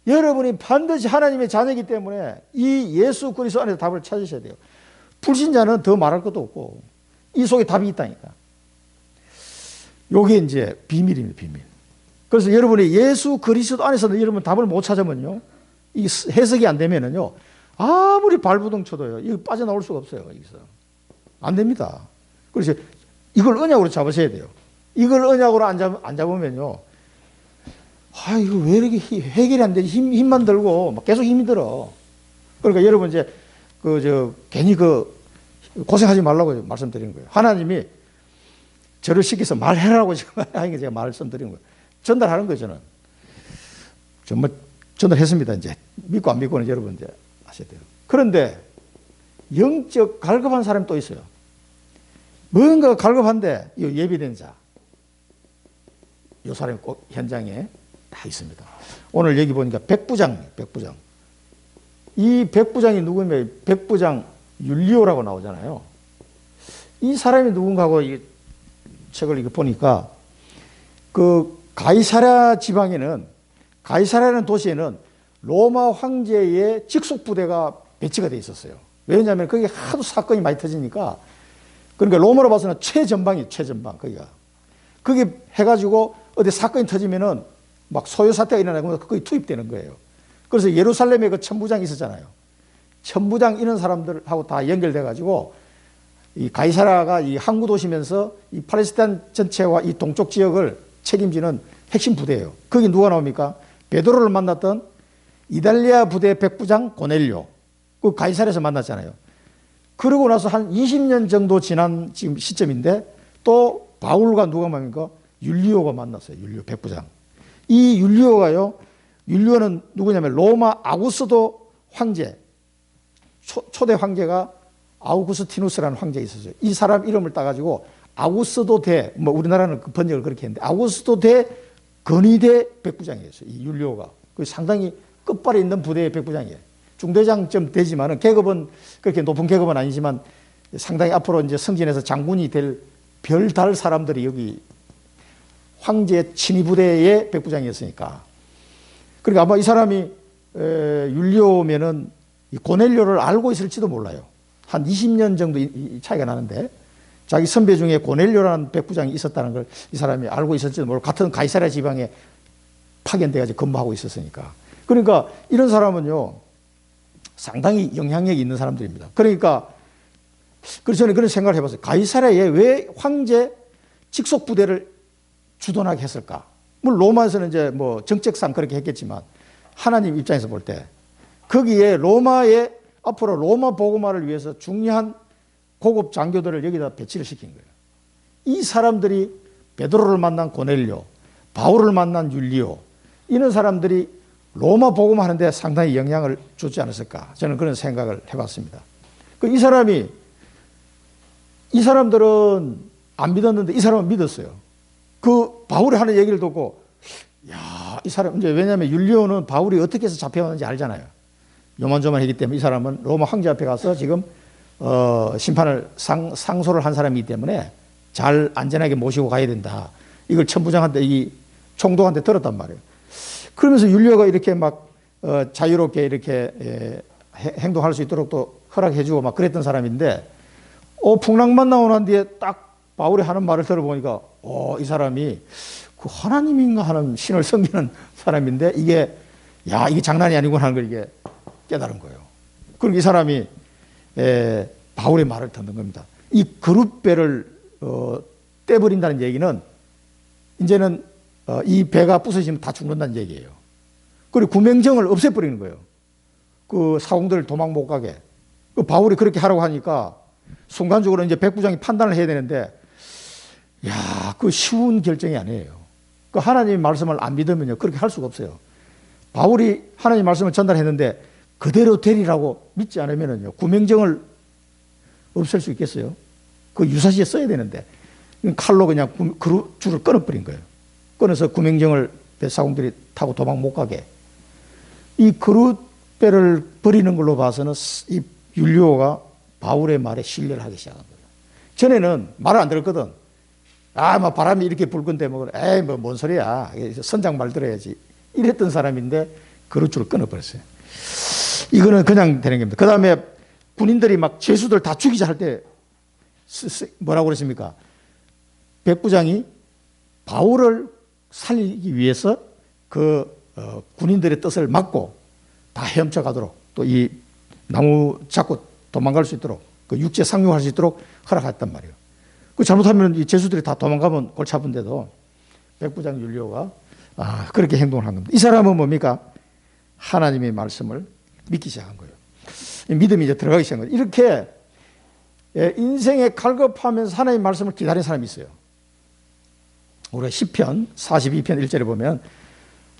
Speaker 1: 여러분이 반드시 하나님의 자녀이기 때문에 이 예수 그리스도 안에서 답을 찾으셔야 돼요. 불신자는 더 말할 것도 없고 이 속에 답이 있다니까. 요게 이제 비밀입니다, 비밀. 그래서 여러분이 예수 그리스도 안에서는 여러분 답을 못 찾으면요, 이 해석이 안 되면은요, 아무리 발부둥 쳐도요, 이거 빠져나올 수가 없어요, 여기서. 안 됩니다. 그래서 이걸 언약으로 잡으셔야 돼요. 이걸 언약으로 안 잡으면요, 이거 왜 이렇게 해결이 안 되지? 힘만 들고 막 계속 힘이 들어. 그러니까 여러분 이제 괜히 고생하지 말라고 말씀드리는 거예요. 하나님이 저를 시켜서 말해라고 지금 하니까 제가 말씀드리는 거예요. 전달하는 거예요, 저는. 정말 전달했습니다, 이제. 믿고 안 믿고는 여러분 이제 아셔야 돼요. 그런데 영적 갈급한 사람이 또 있어요. 뭔가 갈급한데 예비된 자. 이 사람이 꼭 현장에 다 있습니다. 오늘 여기 보니까 백부장이에요, 백부장. 이 백부장이 누구냐면 백부장 율리오라고 나오잖아요. 이 사람이 누군가고 이 책을 보니까 가이사랴 지방에는, 가이사랴라는 도시에는 로마 황제의 직속 부대가 배치가 돼 있었어요. 왜냐하면 거기 하도 사건이 많이 터지니까, 그러니까 로마로 봐서는 최전방이에요, 최전방. 거기 해가지고 어디 사건이 터지면은 막 소요 사태가 일어나고 거기 투입되는 거예요. 그래서 예루살렘에 천부장이 있었잖아요. 천부장 이런 사람들하고 다 연결돼가지고 이 가이사랴가 이 항구 도시면서 이 팔레스타인 전체와 이 동쪽 지역을 책임지는 핵심 부대예요. 거기 누가 나옵니까? 베드로를 만났던 이달리아 부대 백부장 고넬료. 그 가이사랴에서 만났잖아요. 그러고 나서 한 20년 정도 지난 지금 시점인데 또 바울과 누가 만납니까? 율리오가 만났어요. 율리오 백부장. 이 율리오가요, 율리오는 누구냐면 로마 아구스도 황제, 초대 황제가 아우구스티누스라는 황제가 있었어요. 이 사람 이름을 따가지고 아구스도 대, 우리나라는 그 번역을 그렇게 했는데 아구스도 대 건의대 백부장이었어요. 이 율리오가. 상당히 끝발에 있는 부대의 백부장이에요. 중대장쯤 되지만은 계급은 그렇게 높은 계급은 아니지만 상당히 앞으로 이제 승진해서 장군이 될 별달 사람들이 여기 황제 친위 부대의 백부장이었으니까. 그러니까 아마 이 사람이 율리오면은 이 고넬료를 알고 있을지도 몰라요. 한 20년 정도 이 차이가 나는데 자기 선배 중에 고넬료라는 백부장이 있었다는 걸 이 사람이 알고 있을지도 모르고 같은 가이사랴 지방에 파견돼가지고 근무하고 있었으니까. 그러니까 이런 사람은요 상당히 영향력이 있는 사람들입니다. 그러니까 그래서 저는 그런 생각을 해봤어요. 가이사랴에 왜 황제 직속 부대를 주둔하게 했을까? 물론 로마에서는 이제 뭐 정책상 그렇게 했겠지만 하나님 입장에서 볼 때 거기에 로마의 앞으로 로마 복음화를 위해서 중요한 고급 장교들을 여기다 배치를 시킨 거예요. 이 사람들이 베드로를 만난 고넬료, 바울을 만난 율리오, 이런 사람들이 로마 복음하는 데 상당히 영향을 주지 않았을까? 저는 그런 생각을 해봤습니다. 이 사람들은 안 믿었는데 이 사람은 믿었어요. 그 바울이 하는 얘기를 듣고, 야, 이 사람, 이제 왜냐하면 율리오는 바울이 어떻게 해서 잡혀왔는지 알잖아요. 요만조만하기 때문에 이 사람은 로마 황제 앞에 가서 지금 심판을 상소를 한 사람이기 때문에 잘 안전하게 모시고 가야 된다. 이걸 천부장한테 이 총독한테 들었단 말이에요. 그러면서 율리오가 이렇게 막 자유롭게 이렇게 행동할 수 있도록 또 허락해주고 막 그랬던 사람인데 풍랑만 나고 난 뒤에 딱 바울이 하는 말을 들어보니까 이 사람이 그 하나님인가 하는 신을 섬기는 사람인데 이게 장난이 아니구나 하는 걸 이게 깨달은 거예요. 그럼 이 사람이 바울의 말을 듣는 겁니다. 이 그릇배를 떼버린다는 얘기는 이제는 이 배가 부서지면 다 죽는다는 얘기예요. 그리고 구명정을 없애버리는 거예요. 그 사공들 도망 못 가게. 그 바울이 그렇게 하라고 하니까 순간적으로 이제 백부장이 판단을 해야 되는데, 그 쉬운 결정이 아니에요. 그 하나님의 말씀을 안 믿으면요, 그렇게 할 수가 없어요. 바울이 하나님의 말씀을 전달했는데 그대로 되리라고 믿지 않으면요, 구명정을 없앨 수 있겠어요? 그 유사시에 써야 되는데 칼로 그냥 줄을 끊어버린 거예요. 끊어서 구명정을 배사공들이 타고 도망 못 가게. 이 그릇배를 버리는 걸로 봐서는 이 율리오가 바울의 말에 신뢰를 하기 시작한 거예요. 전에는 말을 안 들었거든. 뭐 바람이 이렇게 불 건데 뭔 소리야. 선장 말 들어야지. 이랬던 사람인데 그릇줄을 끊어버렸어요. 이거는 그냥 되는 겁니다. 그 다음에 군인들이 막 죄수들 다 죽이자 할 때 뭐라고 그랬습니까? 백부장이 바울을 살리기 위해서 군인들의 뜻을 막고 다 헤엄쳐 가도록 또 이 나무 잡고 도망갈 수 있도록 그 육지에 상륙할 수 있도록 허락했단 말이에요. 잘못하면 이 죄수들이 다 도망가면 골치 아픈데도 백부장 율리오가 그렇게 행동을 한 겁니다. 이 사람은 뭡니까? 하나님의 말씀을 믿기 시작한 거예요. 믿음이 이제 들어가기 시작한 거예요. 이렇게 인생에 갈급하면서 하나님의 말씀을 기다리는 사람이 있어요. 우리가 시편 42편 1절에 보면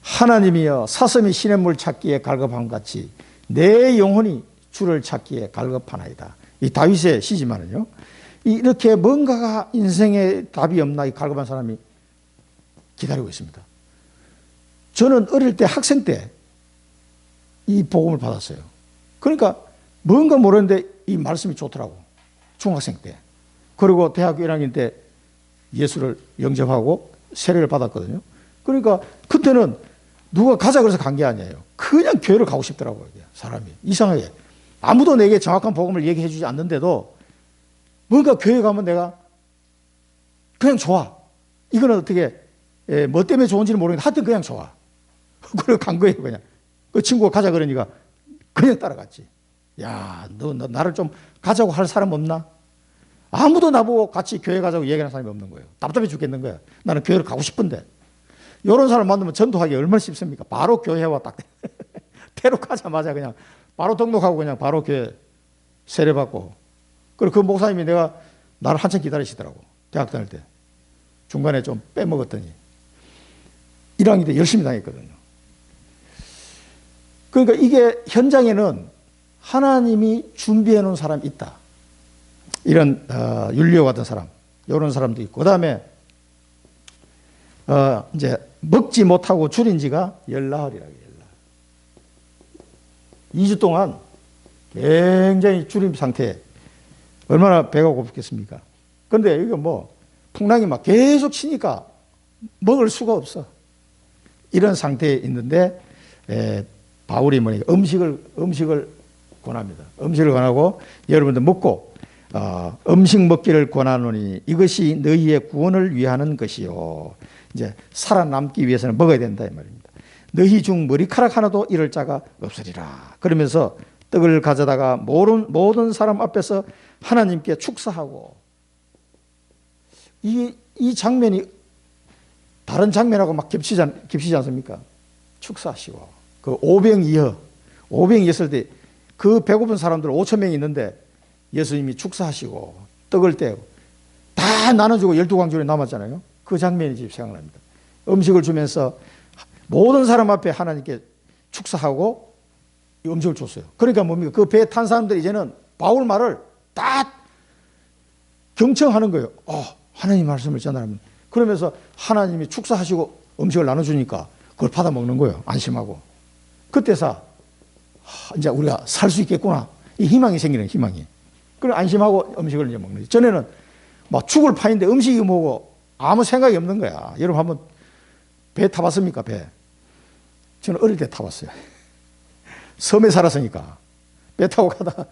Speaker 1: 하나님이여 사슴이 시냇물 찾기에 갈급함 같이 내 영혼이 주를 찾기에 갈급하나이다. 이 다윗의 시지만은요, 이렇게 뭔가가 인생에 답이 없나 이 갈급한 사람이 기다리고 있습니다. 저는 어릴 때 학생 때 이 복음을 받았어요. 그러니까 뭔가 모르는데 이 말씀이 좋더라고. 중학생 때. 그리고 대학교 1학년 때 예수를 영접하고 세례를 받았거든요. 그러니까 그때는 누가 가자 그래서 간 게 아니에요. 그냥 교회를 가고 싶더라고요. 사람이. 이상하게. 아무도 내게 정확한 복음을 얘기해 주지 않는데도 뭔가 교회 가면 내가 그냥 좋아. 이거는 어떻게 뭐 때문에 좋은지는 모르겠는데 하여튼 그냥 좋아. 그래서 간 거예요. 그냥. 그 친구가 가자 그러니까 그냥 따라갔지. 너 나를 좀 가자고 할 사람 없나? 아무도 나보고 같이 교회 가자고 얘기하는 사람이 없는 거예요. 답답해 죽겠는 거야. 나는 교회를 가고 싶은데. 이런 사람 만나면 전도하기 얼마나 쉽습니까? 바로 교회와 딱 퇴로하자마자 그냥 바로 등록하고 그냥 바로 교회 세례받고. 그리고 그 목사님이 나를 한참 기다리시더라고. 대학 다닐 때. 중간에 좀 빼먹었더니 1학년 때 열심히 다녔거든요. 그러니까 이게 현장에는 하나님이 준비해 놓은 사람이 있다. 이런 율리오 같은 사람, 이런 사람도 있고, 그 다음에 이제 먹지 못하고 줄인 지가 열나흘이라고 해요. 2주 동안 굉장히 줄임 상태에 얼마나 배가 고팠겠습니까? 그런데 이거 풍랑이 막 계속 치니까 먹을 수가 없어. 이런 상태에 있는데 바울이 뭐니까 음식을 권합니다. 음식을 권하고 여러분들 먹고 음식 먹기를 권하노니 이것이 너희의 구원을 위하는 것이요. 이제 살아남기 위해서는 먹어야 된다 이 말입니다. 너희 중 머리카락 하나도 잃을 자가 없으리라. 그러면서 떡을 가져다가 모든 사람 앞에서 하나님께 축사하고, 이 장면이 다른 장면하고 막 겹치지 않습니까? 축사하시고, 그 오병이어 있을 때 그 배고픈 사람들 5천 명이 있는데 예수님이 축사하시고 떡을 떼고 다 나눠주고 12광줄에 남았잖아요. 그 장면이 지금 생각납니다. 음식을 주면서 모든 사람 앞에 하나님께 축사하고 음식을 줬어요. 그러니까 뭡니까? 그 배에 탄 사람들이 이제는 바울 말을 다 경청하는 거예요. 하나님 말씀을 전하면. 그러면서 하나님이 축사하시고 음식을 나눠주니까 그걸 받아 먹는 거예요. 안심하고. 그때서 이제 우리가 살 수 있겠구나. 이 희망이 생기는 희망이. 그럼 안심하고 음식을 이제 먹는 거죠. 전에는 막 죽을 판인데 음식이 뭐고 아무 생각이 없는 거야. 여러분 한번 배 타봤습니까? 배. 저는 어릴 때 타봤어요. 섬에 살았으니까. 배 타고 가다가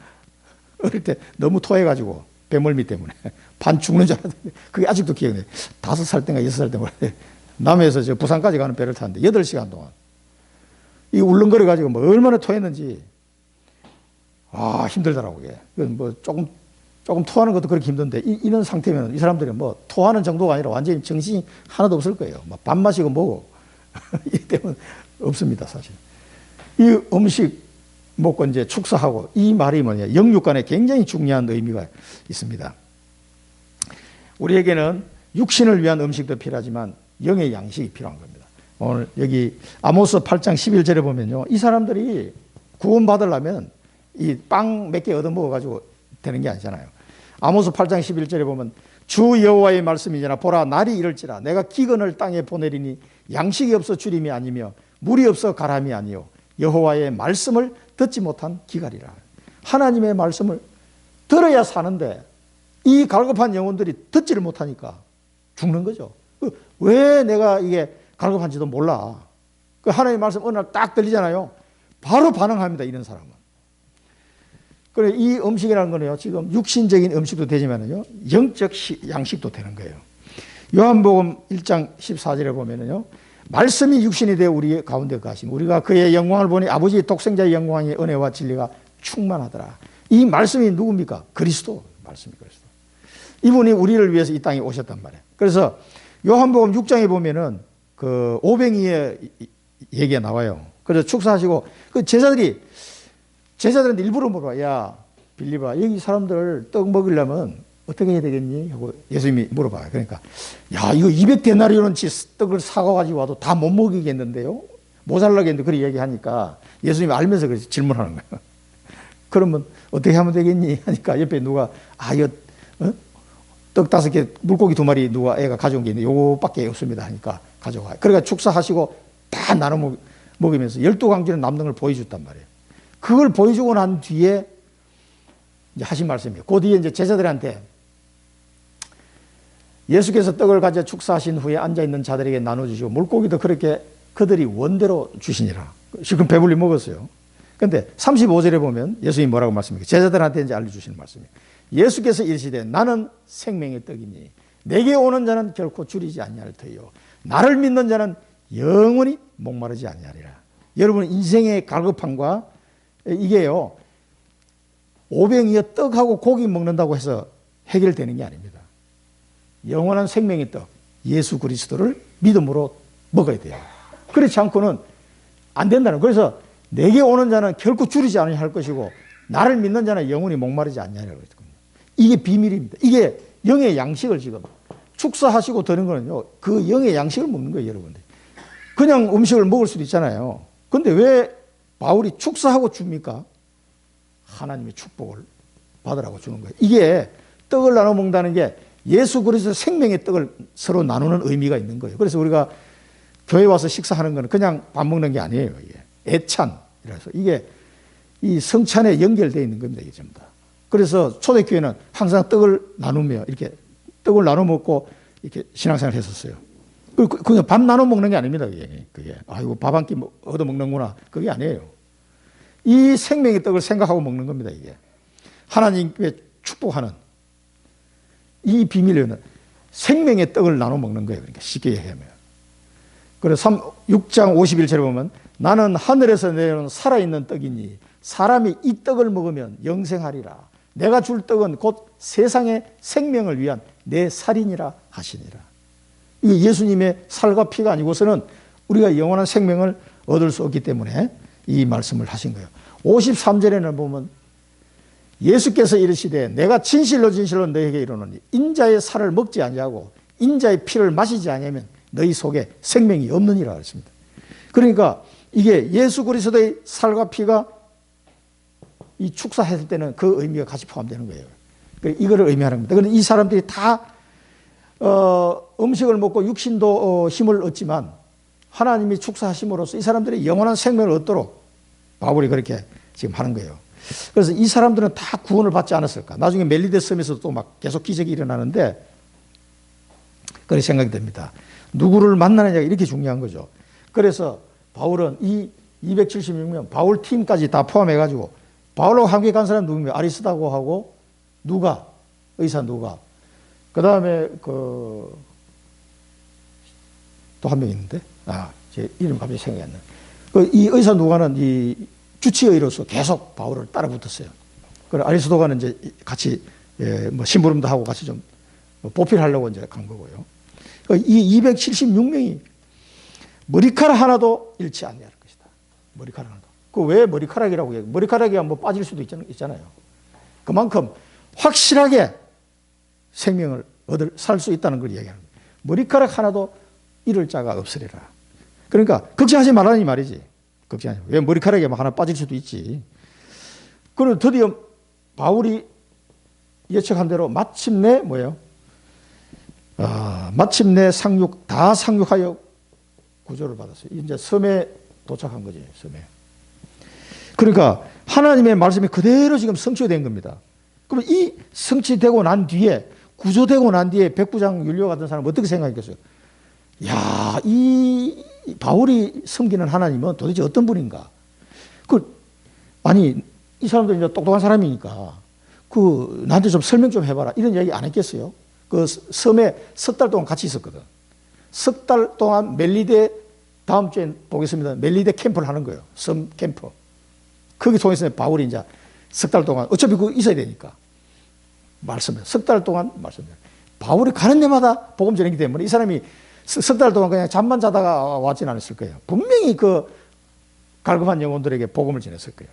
Speaker 1: 어릴 때 너무 토해가지고 배멀미 때문에 반 죽는 줄 알았는데 그게 아직도 기억나요. 5살 때인가 6살 때인가 남해에서 저 부산까지 가는 배를 탔는데 8시간 동안 이 울렁거려가지고 뭐 얼마나 토했는지 힘들더라고요. 뭐 조금 토하는 것도 그렇게 힘든데 이런 상태면 이 사람들이 뭐 토하는 정도가 아니라 완전히 정신이 하나도 없을 거예요. 막 밥 마시고 뭐고 이 때문에 없습니다 사실. 이 음식 먹고 이제 축사하고 이 말이 뭐냐 영육간에 굉장히 중요한 의미가 있습니다. 우리에게는 육신을 위한 음식도 필요하지만 영의 양식이 필요한 겁니다. 오늘 여기 아모스 8장 11절에 보면요, 이 사람들이 구원 받으려면 이 빵 몇 개 얻어 먹어 가지고 되는 게 아니잖아요. 아모스 8장 11절에 보면 주 여호와의 말씀이니라 보라 날이 이를지라 내가 기근을 땅에 보내리니 양식이 없어 주림이 아니며 물이 없어 가람이 아니요 여호와의 말씀을 듣지 못한 기갈이라. 하나님의 말씀을 들어야 사는데 이 갈급한 영혼들이 듣지를 못하니까 죽는 거죠. 왜 내가 이게 갈급한지도 몰라. 그 하나님의 말씀 어느 날 딱 들리잖아요. 바로 반응합니다. 이런 사람은. 그래 이 음식이라는 거는요, 지금 육신적인 음식도 되지만은요, 영적 양식도 되는 거예요. 요한복음 1장 14절에 보면은요, 말씀이 육신이 되어 우리 가운데 가신 우리가 그의 영광을 보니 아버지의 독생자의 영광의 은혜와 진리가 충만하더라. 이 말씀이 누굽니까? 그리스도 말씀이 그리스도. 이분이 우리를 위해서 이 땅에 오셨단 말이에요. 그래서 요한복음 6장에 보면은 그 오병이의 얘기가 나와요. 그래서 축사하시고 그 제자들한테 일부러 물어봐. 야 빌립아 여기 사람들 떡 먹으려면 어떻게 해야 되겠니? 하고 예수님이 물어봐요. 그러니까 야 이거 200데나리온어치 떡을 사가지고 와도 다 못 먹이겠는데요? 모자라겠는데 그렇게 얘기하니까 예수님이 알면서 그래서 질문하는 거예요. 그러면 어떻게 하면 되겠니? 하니까 옆에 누가 이거 떡 5개 물고기 2마리 누가 애가 가져온 게 있는데 요거밖에 없습니다 하니까 가져가요. 그러니까 축사하시고 다 나눠 먹으면서 12광주에 남는 걸 보여줬단 말이에요. 그걸 보여주고 난 뒤에 이제 하신 말씀이에요. 그 뒤에 이제 제자들한테 예수께서 떡을 가져 축사하신 후에 앉아있는 자들에게 나눠주시고 물고기도 그렇게 그들이 원대로 주시니라. 지금 배불리 먹었어요. 근데 35절에 보면 예수님이 뭐라고 말씀합니까? 제자들한테 이제 알려주시는 말씀이에요. 예수께서 이르시되 나는 생명의 떡이니 내게 오는 자는 결코 줄이지 아니할 터이요 나를 믿는 자는 영원히 목마르지 아니하리라. 여러분 인생의 갈급함과 이게요 오병이어 떡하고 고기 먹는다고 해서 해결되는 게 아닙니다. 영원한 생명의 떡 예수 그리스도를 믿음으로 먹어야 돼요. 그렇지 않고는 안 된다는. 그래서 내게 오는 자는 결코 줄이지 아니할 것이고 나를 믿는 자는 영원히 목마르지 아니하리라고 했거든요. 이게 비밀입니다. 이게 영의 양식을 지금 축사하시고 드는 거는요 그 영의 양식을 먹는 거예요. 여러분들 그냥 음식을 먹을 수도 있잖아요. 근데 왜 바울이 축사하고 줍니까? 하나님의 축복을 받으라고 주는 거예요. 이게 떡을 나눠 먹는다는 게 예수 그리스도 생명의 떡을 서로 나누는 의미가 있는 거예요. 그래서 우리가 교회 와서 식사하는 거는 그냥 밥 먹는 게 아니에요. 이게 애찬이라서 이게 이 성찬에 연결되어 있는 겁니다. 이게 전부 다. 그래서 초대교회는 항상 떡을 나누며 이렇게 떡을 나눠 먹고 이렇게 신앙생활을 했었어요. 그냥 밥 나눠 먹는 게 아닙니다. 그게. 아이고 밥 한 끼 얻어 먹는구나. 그게 아니에요. 이 생명의 떡을 생각하고 먹는 겁니다. 이게 하나님께 축복하는 이 비밀은 생명의 떡을 나눠 먹는 거예요. 그러니까 쉽게 얘기하면. 그래서 6장 51절에 보면 나는 하늘에서 내려오는 살아있는 떡이니 사람이 이 떡을 먹으면 영생하리라. 내가 줄 떡은 곧 세상의 생명을 위한 내 살이니라 하시니라. 이게 예수님의 살과 피가 아니고서는 우리가 영원한 생명을 얻을 수 없기 때문에 이 말씀을 하신 거예요. 53절에는 보면 예수께서 이르시되 내가 진실로 진실로 너에게 이르노니 인자의 살을 먹지 아니하고 인자의 피를 마시지 아니하면 너희 속에 생명이 없느니라 그랬습니다. 그러니까 이게 예수 그리스도의 살과 피가 이 축사했을 때는 그 의미가 같이 포함되는 거예요. 이거를 의미하는 겁니다. 그런데 이 사람들이 다 음식을 먹고 육신도 힘을 얻지만 하나님이 축사하심으로써 이 사람들이 영원한 생명을 얻도록 바울이 그렇게 지금 하는 거예요. 그래서 이 사람들은 다 구원을 받지 않았을까? 나중에 멜리데 섬에서 또 막 계속 기적이 일어나는데 그렇게 생각이 됩니다. 누구를 만나느냐가 이렇게 중요한 거죠. 그래서 바울은 이 276명 바울 팀까지 다 포함해가지고 바울하고 함께 간 사람 누구면 아리스다고하고 누가 의사 누가 그 다음에 또 한 명 있는데 제 이름 갑자기 생각이 안 나요. 이 의사 누가는 이 주치의로서 계속 바울을 따라 붙었어요. 그리고 아리스도가는 이제 같이 뭐 심부름도 하고 같이 좀 보필하려고 이제 간 거고요. 이 276명이 머리카락 하나도 잃지 않냐는 것이다. 머리카락 하나도. 그 왜 머리카락이라고 해요? 머리카락이 한번 빠질 수도 있잖아요. 그만큼 확실하게 생명을 살 수 있다는 걸 얘기하는 거예요. 머리카락 하나도 잃을 자가 없으리라. 그러니까 걱정하지 말라니 말이지. 걱정하지 마. 왜 머리카락이 하나 빠질 수도 있지. 그리고 드디어 바울이 예측한 대로 마침내 뭐예요? 마침내 다 상륙하여 구조를 받았어요. 이제 섬에 도착한 거지. 섬에. 그러니까 하나님의 말씀이 그대로 지금 성취된 겁니다. 그럼 이 성취되고 난 뒤에 구조되고 난 뒤에 백부장 율리오 같은 사람은 어떻게 생각했겠어요? 야, 이 바울이 섬기는 하나님은 도대체 어떤 분인가? 아니, 이 사람도 이제 똑똑한 사람이니까 나한테 좀 설명 좀 해봐라. 이런 얘기 안 했겠어요? 그 섬에 석 달 동안 같이 있었거든. 석 달 동안 멜리데 다음 주에 보겠습니다. 멜리데 캠프를 하는 거예요. 섬 캠프. 거기 통해서 바울이 이제 석 달 동안 어차피 그거 있어야 되니까 말씀해. 석 달 동안 말씀해. 바울이 가는 데마다 복음 전하기 때문에 이 사람이 석 달 동안 그냥 잠만 자다가 왔진 않았을 거예요. 분명히 그 갈급한 영혼들에게 복음을 전했을 거예요.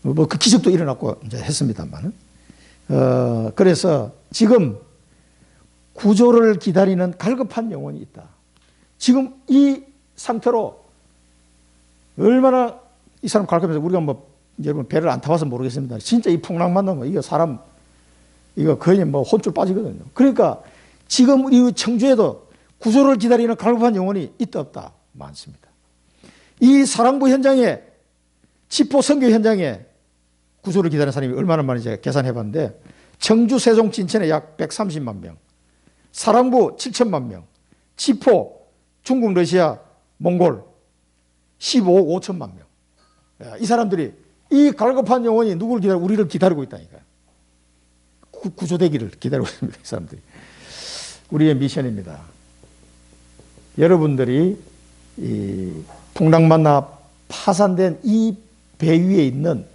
Speaker 1: 뭐 그 기적도 일어났고 이제 했습니다만. 그래서 지금 구조를 기다리는 갈급한 영혼이 있다. 지금 이 상태로 얼마나 이 사람 갈급해서 우리가 뭐 여러분 배를 안 타봐서 모르겠습니다. 진짜 이 풍랑 만난 거 이거 사람 이거 거의 뭐 혼쭐 빠지거든요. 그러니까 지금 우리 청주에도 구조를 기다리는 갈급한 영혼이 있다 없다 많습니다. 이 사랑부 현장에 지포 선교 현장에 구조를 기다리는 사람이 얼마나 많은지 계산해 봤는데 청주 세종 진천에 약 130만 명, 사랑부 7천만 명, 지포 중국 러시아 몽골 15억 5천만 명. 이 사람들이 이 갈급한 영혼이 누구를 기다리고 우리를 기다리고 있다니까요. 구조되기를 기다리고 있습니다. 이 사람들이. 우리의 미션입니다. 여러분들이 이 풍랑 만나 파산된 이 배 위에 있는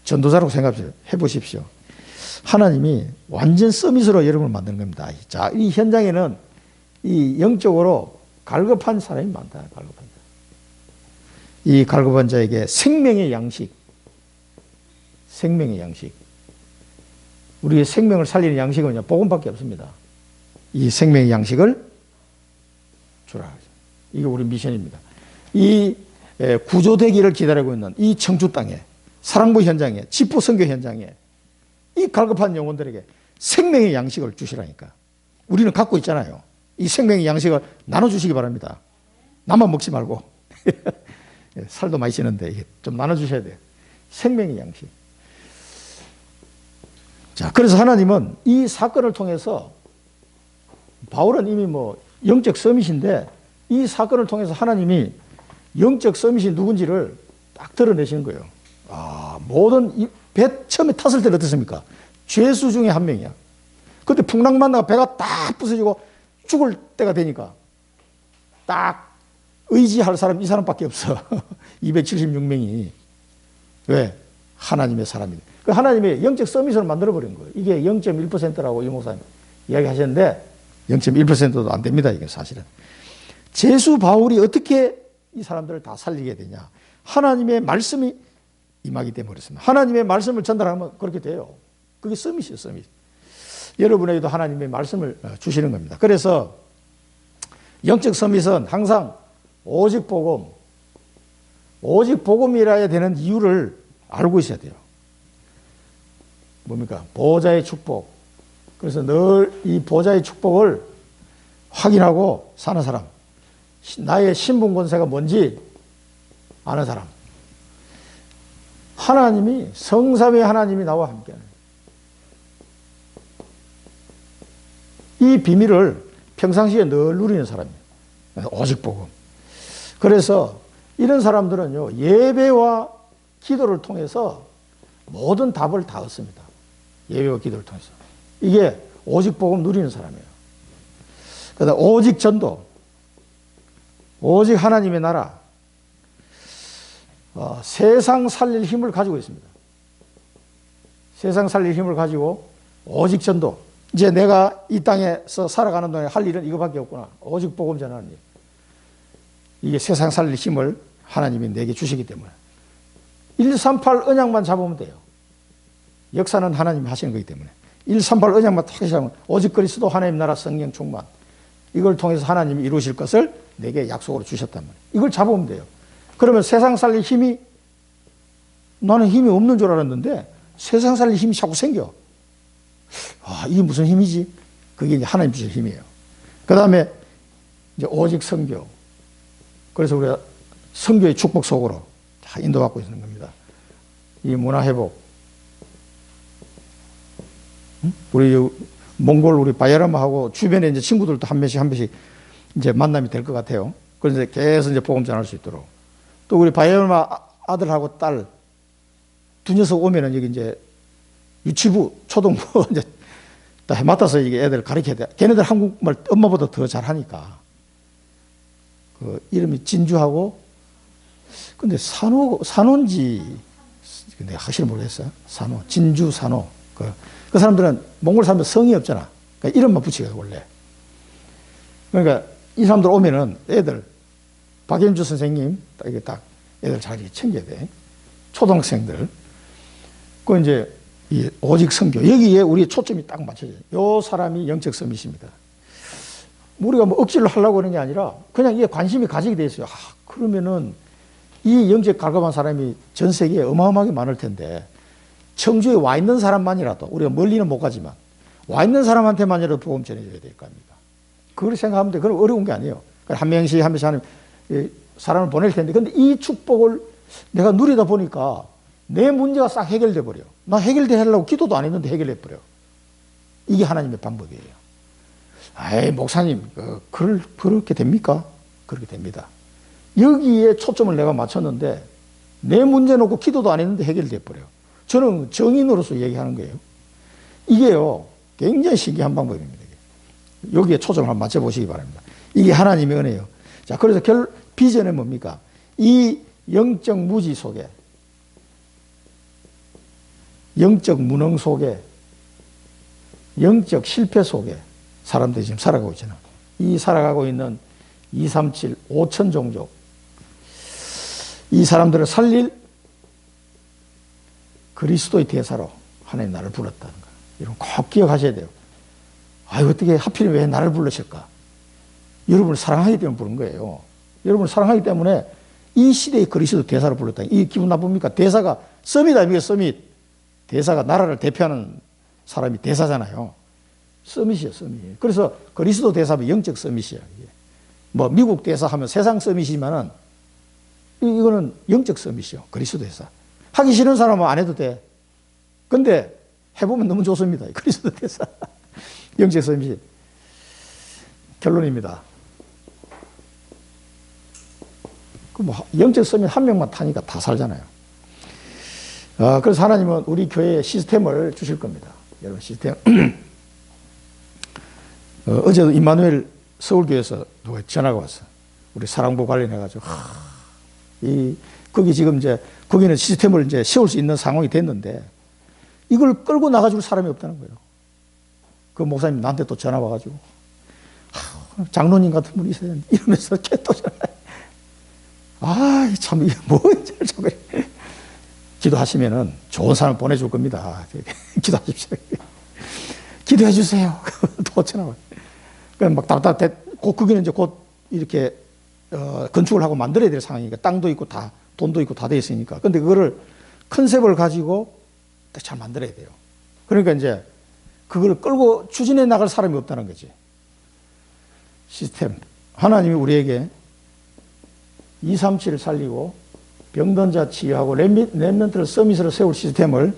Speaker 1: 전도자라고 생각해 보십시오. 하나님이 완전 서밋으로 여러분을 만드는 겁니다. 자, 이 현장에는 이 영적으로 갈급한 사람이 많다. 갈급한 자. 이 갈급한 자에게 생명의 양식, 우리의 생명을 살리는 양식은 복음밖에 없습니다. 이 생명의 양식을 주라. 이게 우리 미션입니다. 이 구조되기를 기다리고 있는 이 청주 땅에, 사랑부 현장에, 지포 선교 현장에 이 갈급한 영혼들에게 생명의 양식을 주시라니까. 우리는 갖고 있잖아요. 이 생명의 양식을 나눠주시기 바랍니다. 나만 먹지 말고. 살도 많이 찌는데 이게 좀 나눠주셔야 돼요. 생명의 양식. 자, 그래서 하나님은 이 사건을 통해서 바울은 이미 뭐 영적 서밋인데 이 사건을 통해서 하나님이 영적 서밋이 누군지를 딱 드러내시는 거예요. 모든 배 처음에 탔을 때는 어떻습니까? 죄수 중에 한 명이야. 그때 풍랑 만나가 배가 딱 부서지고 죽을 때가 되니까 딱 의지할 사람 이 사람밖에 없어. 276명이. 왜? 하나님의 사람이네. 그 하나님의 영적 서밋을 만들어버린 거예요. 이게 0.1%라고 이 목사님 이야기하셨는데 0.1%도 안 됩니다. 이게 사실은. 제수 바울이 어떻게 이 사람들을 다 살리게 되냐. 하나님의 말씀이 임하기 때문에 그렇습니다. 하나님의 말씀을 전달하면 그렇게 돼요. 그게 서밋이에요. 서밋. 여러분에게도 하나님의 말씀을 주시는 겁니다. 그래서 영적 서밋은 항상 오직 복음, 오직 복음이라야 되는 이유를 알고 있어야 돼요. 뭡니까? 보호자의 축복. 그래서 늘 이 보호자의 축복을 확인하고 사는 사람. 나의 신분 권세가 뭔지 아는 사람. 하나님이, 성삼위 하나님이 나와 함께하는 이 비밀을 평상시에 늘 누리는 사람이에요. 오직 복음. 그래서 이런 사람들은요, 예배와 기도를 통해서 모든 답을 다 얻습니다. 예배와 기도를 통해서. 이게 오직 복음 누리는 사람이에요. 그다음 오직 전도, 오직 하나님의 나라, 세상 살릴 힘을 가지고 있습니다. 세상 살릴 힘을 가지고 오직 전도. 이제 내가 이 땅에서 살아가는 동안에 할 일은 이거밖에 없구나. 오직 복음 전하는 일. 이게 세상 살릴 힘을 하나님이 내게 주시기 때문에 138 언약만 잡으면 돼요. 역사는 하나님이 하시는 거기 때문에 138 언약만 딱 잡으면 오직 그리스도 하나님 나라 성령 충만, 이걸 통해서 하나님이 이루실 것을 내게 약속으로 주셨단 말이에요. 이걸 잡으면 돼요. 그러면 세상 살릴 힘이, 나는 힘이 없는 줄 알았는데 세상 살릴 힘이 자꾸 생겨. 이게 무슨 힘이지? 그게 이제 하나님 주신 힘이에요. 그 다음에 이제 오직 선교. 그래서 우리가 선교의 축복 속으로 다 인도받고 있는 겁니다. 이 문화회복. 우리 몽골 우리 바야람하고 주변에 이제 친구들도 한 명씩 이제 만남이 될 것 같아요. 그래서 계속 이제 복음 전할 수 있도록. 또 우리 바야람 아들하고 딸 두 녀석 오면은 여기 이제 유치부, 초등부 이제 다 맡아서 이게 애들 가르쳐야 돼. 걔네들 한국말 엄마보다 더 잘하니까. 그 이름이 진주하고, 근데 산호인지 내가 확실히 모르겠어요. 산호, 진주 산호. 그 사람들은 몽골 사람들 성이 없잖아. 그러니까 이름만 붙이고 원래. 그러니까 이 사람들 오면은 애들 박연주 선생님 이게 딱 애들 잘 챙겨야 돼. 초등학생들. 그 이제 이 오직 선교, 여기에 우리의 초점이 딱 맞춰져요. 요 사람이 영적 서밋입니다. 우리가 뭐 억지로 하려고 하는 게 아니라 그냥 이게 관심이 가지게 돼 있어요. 그러면은 이 영적 갈급한 사람이 전 세계에 어마어마하게 많을 텐데 청주에 와 있는 사람만이라도, 우리가 멀리는 못 가지만 와 있는 사람한테만이라도 복음 전해줘야 될 거 아닙니까? 그걸 생각하면 돼. 그럼 어려운 게 아니에요. 한 명씩 하는 사람을 보낼 텐데, 근데 이 축복을 내가 누리다 보니까 내 문제가 싹 해결돼 버려. 나 해결돼 하려고 기도도 안 했는데 해결해 버려. 이게 하나님의 방법이에요. 목사님, 그렇게 됩니까? 그렇게 됩니다. 여기에 초점을 내가 맞췄는데 내 문제 놓고 기도도 안 했는데 해결돼 버려. 저는 정인으로서 얘기하는 거예요. 이게요, 굉장히 신기한 방법입니다. 여기에 초점을 한번 맞춰보시기 바랍니다. 이게 하나님의 은혜예요. 자, 그래서 비전은 뭡니까? 이 영적 무지 속에, 영적 무능 속에, 영적 실패 속에 사람들이 지금 살아가고 있잖아. 이 살아가고 있는 237, 5천 종족, 이 사람들을 살릴 그리스도의 대사로 하나님 나를 불렀다는 거. 여러분 꼭 기억하셔야 돼요. 어떻게 하필 왜 나를 부르실까? 여러분을 사랑하기 때문에 부른 거예요. 여러분을 사랑하기 때문에 이 시대의 그리스도 대사로 불렀다. 이 기분 나쁩니까? 대사가 서밋 아닙니까? 서밋. 대사가 나라를 대표하는 사람이 대사잖아요. 서밋이에요, 서밋. 그래서 그리스도 대사면 영적 서밋이야. 뭐 미국 대사 하면 세상 서밋이지만은 이거는 영적 서밋이요. 그리스도 대사. 하기 싫은 사람은 안 해도 돼. 근데 해보면 너무 좋습니다. 그리스도 대사. 영적 서밋. 결론입니다. 뭐 영적 서밋 한 명만 타니까 다 살잖아요. 그래서 하나님은 우리 교회에 시스템을 주실 겁니다. 여러분 시스템. 어제도 임마누엘 서울교회에서 누가 전화가 왔어. 우리 사랑부 관련해가지고 거기 지금 이제 거기는 시스템을 이제 세울 수 있는 상황이 됐는데 이걸 끌고 나가줄 사람이 없다는 거예요. 그 목사님 나한테 또 전화 와가지고 장로님 같은 분이 있어야 되는데 이러면서 또 전화해. 참 이게 뭔지 자꾸 기도하시면은 좋은 사람 보내줄 겁니다. 기도하십시오. 기도해 주세요. 또 전화 와. 그냥 막 답답해. 거기는 이제 곧 이렇게 건축을 하고 만들어야 될 상황이니까 땅도 있고 다 돈도 있고 다 돼 있으니까. 근데 그거를 컨셉을 가지고 잘 만들어야 돼요. 그러니까 이제 그걸 끌고 추진해 나갈 사람이 없다는 거지. 시스템. 하나님이 우리에게 237을 살리고 병든 자 치유하고 렘넌트를 서밋으로 세울 시스템을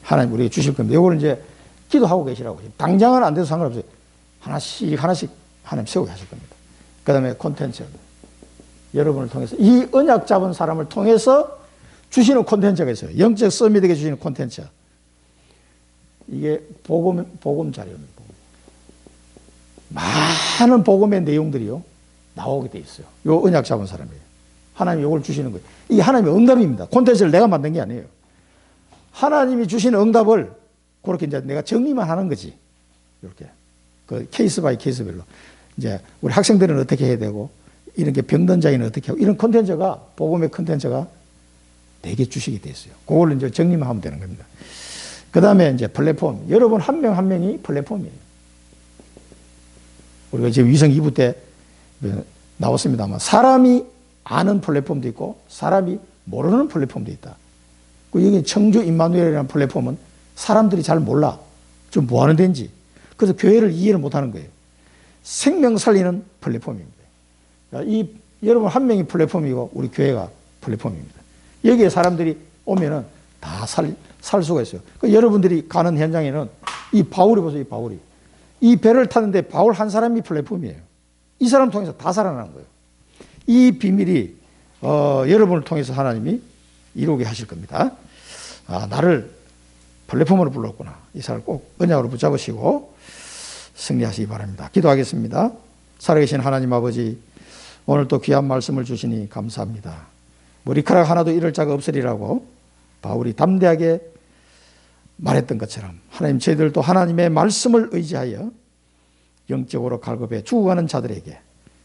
Speaker 1: 하나님 우리에게 주실 겁니다. 이걸 이제 기도하고 계시라고. 당장은 안 돼도 상관없어요. 하나씩 하나님 세우게 하실 겁니다. 그 다음에 콘텐츠. 여러분을 통해서 이 언약 잡은 사람을 통해서 주시는 콘텐츠가 있어요. 영적 서밋에게 주시는 콘텐츠. 이게 복음 자료입니다. 많은 복음의 내용들이요 나오게 돼 있어요. 요 언약 잡은 사람이에요. 하나님이 이걸 주시는 거예요. 이게 하나님의 응답입니다. 콘텐츠를 내가 만든 게 아니에요. 하나님이 주시는 응답을 그렇게 이제 내가 정리만 하는 거지. 이렇게 그 케이스 바이 케이스별로 이제 우리 학생들은 어떻게 해야 되고 이런 게 병든 자에는 어떻게 하고 이런 콘텐츠가 복음의 콘텐츠가 4개 주시게 돼 있어요. 그걸 이제 정리만 하면 되는 겁니다. 그 다음에 이제 플랫폼. 여러분 한 명 한 명이 플랫폼이에요. 우리가 지금 위성 2부 때 나왔습니다만 사람이 아는 플랫폼도 있고 사람이 모르는 플랫폼도 있다. 여기 청주 임마누엘이라는 플랫폼은 사람들이 잘 몰라. 좀 뭐 하는 데인지. 그래서 교회를 이해를 못 하는 거예요. 생명 살리는 플랫폼입니다. 여러분 한 명이 플랫폼이고 우리 교회가 플랫폼입니다. 여기에 사람들이 오면은 다 살 수가 있어요. 여러분들이 가는 현장에는 이 바울이 보세요. 이 바울이. 이 배를 타는데 바울 한 사람이 플랫폼이에요. 이 사람 통해서 다 살아나는 거예요. 이 비밀이 여러분을 통해서 하나님이 이루게 하실 겁니다. 나를 플랫폼으로 불렀구나. 이 사람을 꼭 언약으로 붙잡으시고 승리하시기 바랍니다. 기도하겠습니다. 살아계신 하나님 아버지, 오늘 또 귀한 말씀을 주시니 감사합니다. 머리카락 하나도 잃을 자가 없으리라고 바울이 담대하게 말했던 것처럼 하나님, 저희들도 하나님의 말씀을 의지하여 영적으로 갈급해 죽어가는 자들에게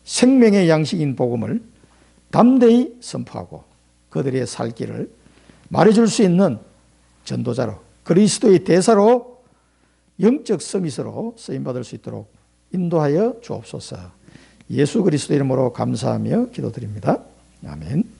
Speaker 1: 생명의 양식인 복음을 담대히 선포하고 그들의 살 길을 말해줄 수 있는 전도자로, 그리스도의 대사로, 영적 서밋으로 쓰임받을 수 있도록 인도하여 주옵소서. 예수 그리스도 이름으로 감사하며 기도드립니다. 아멘.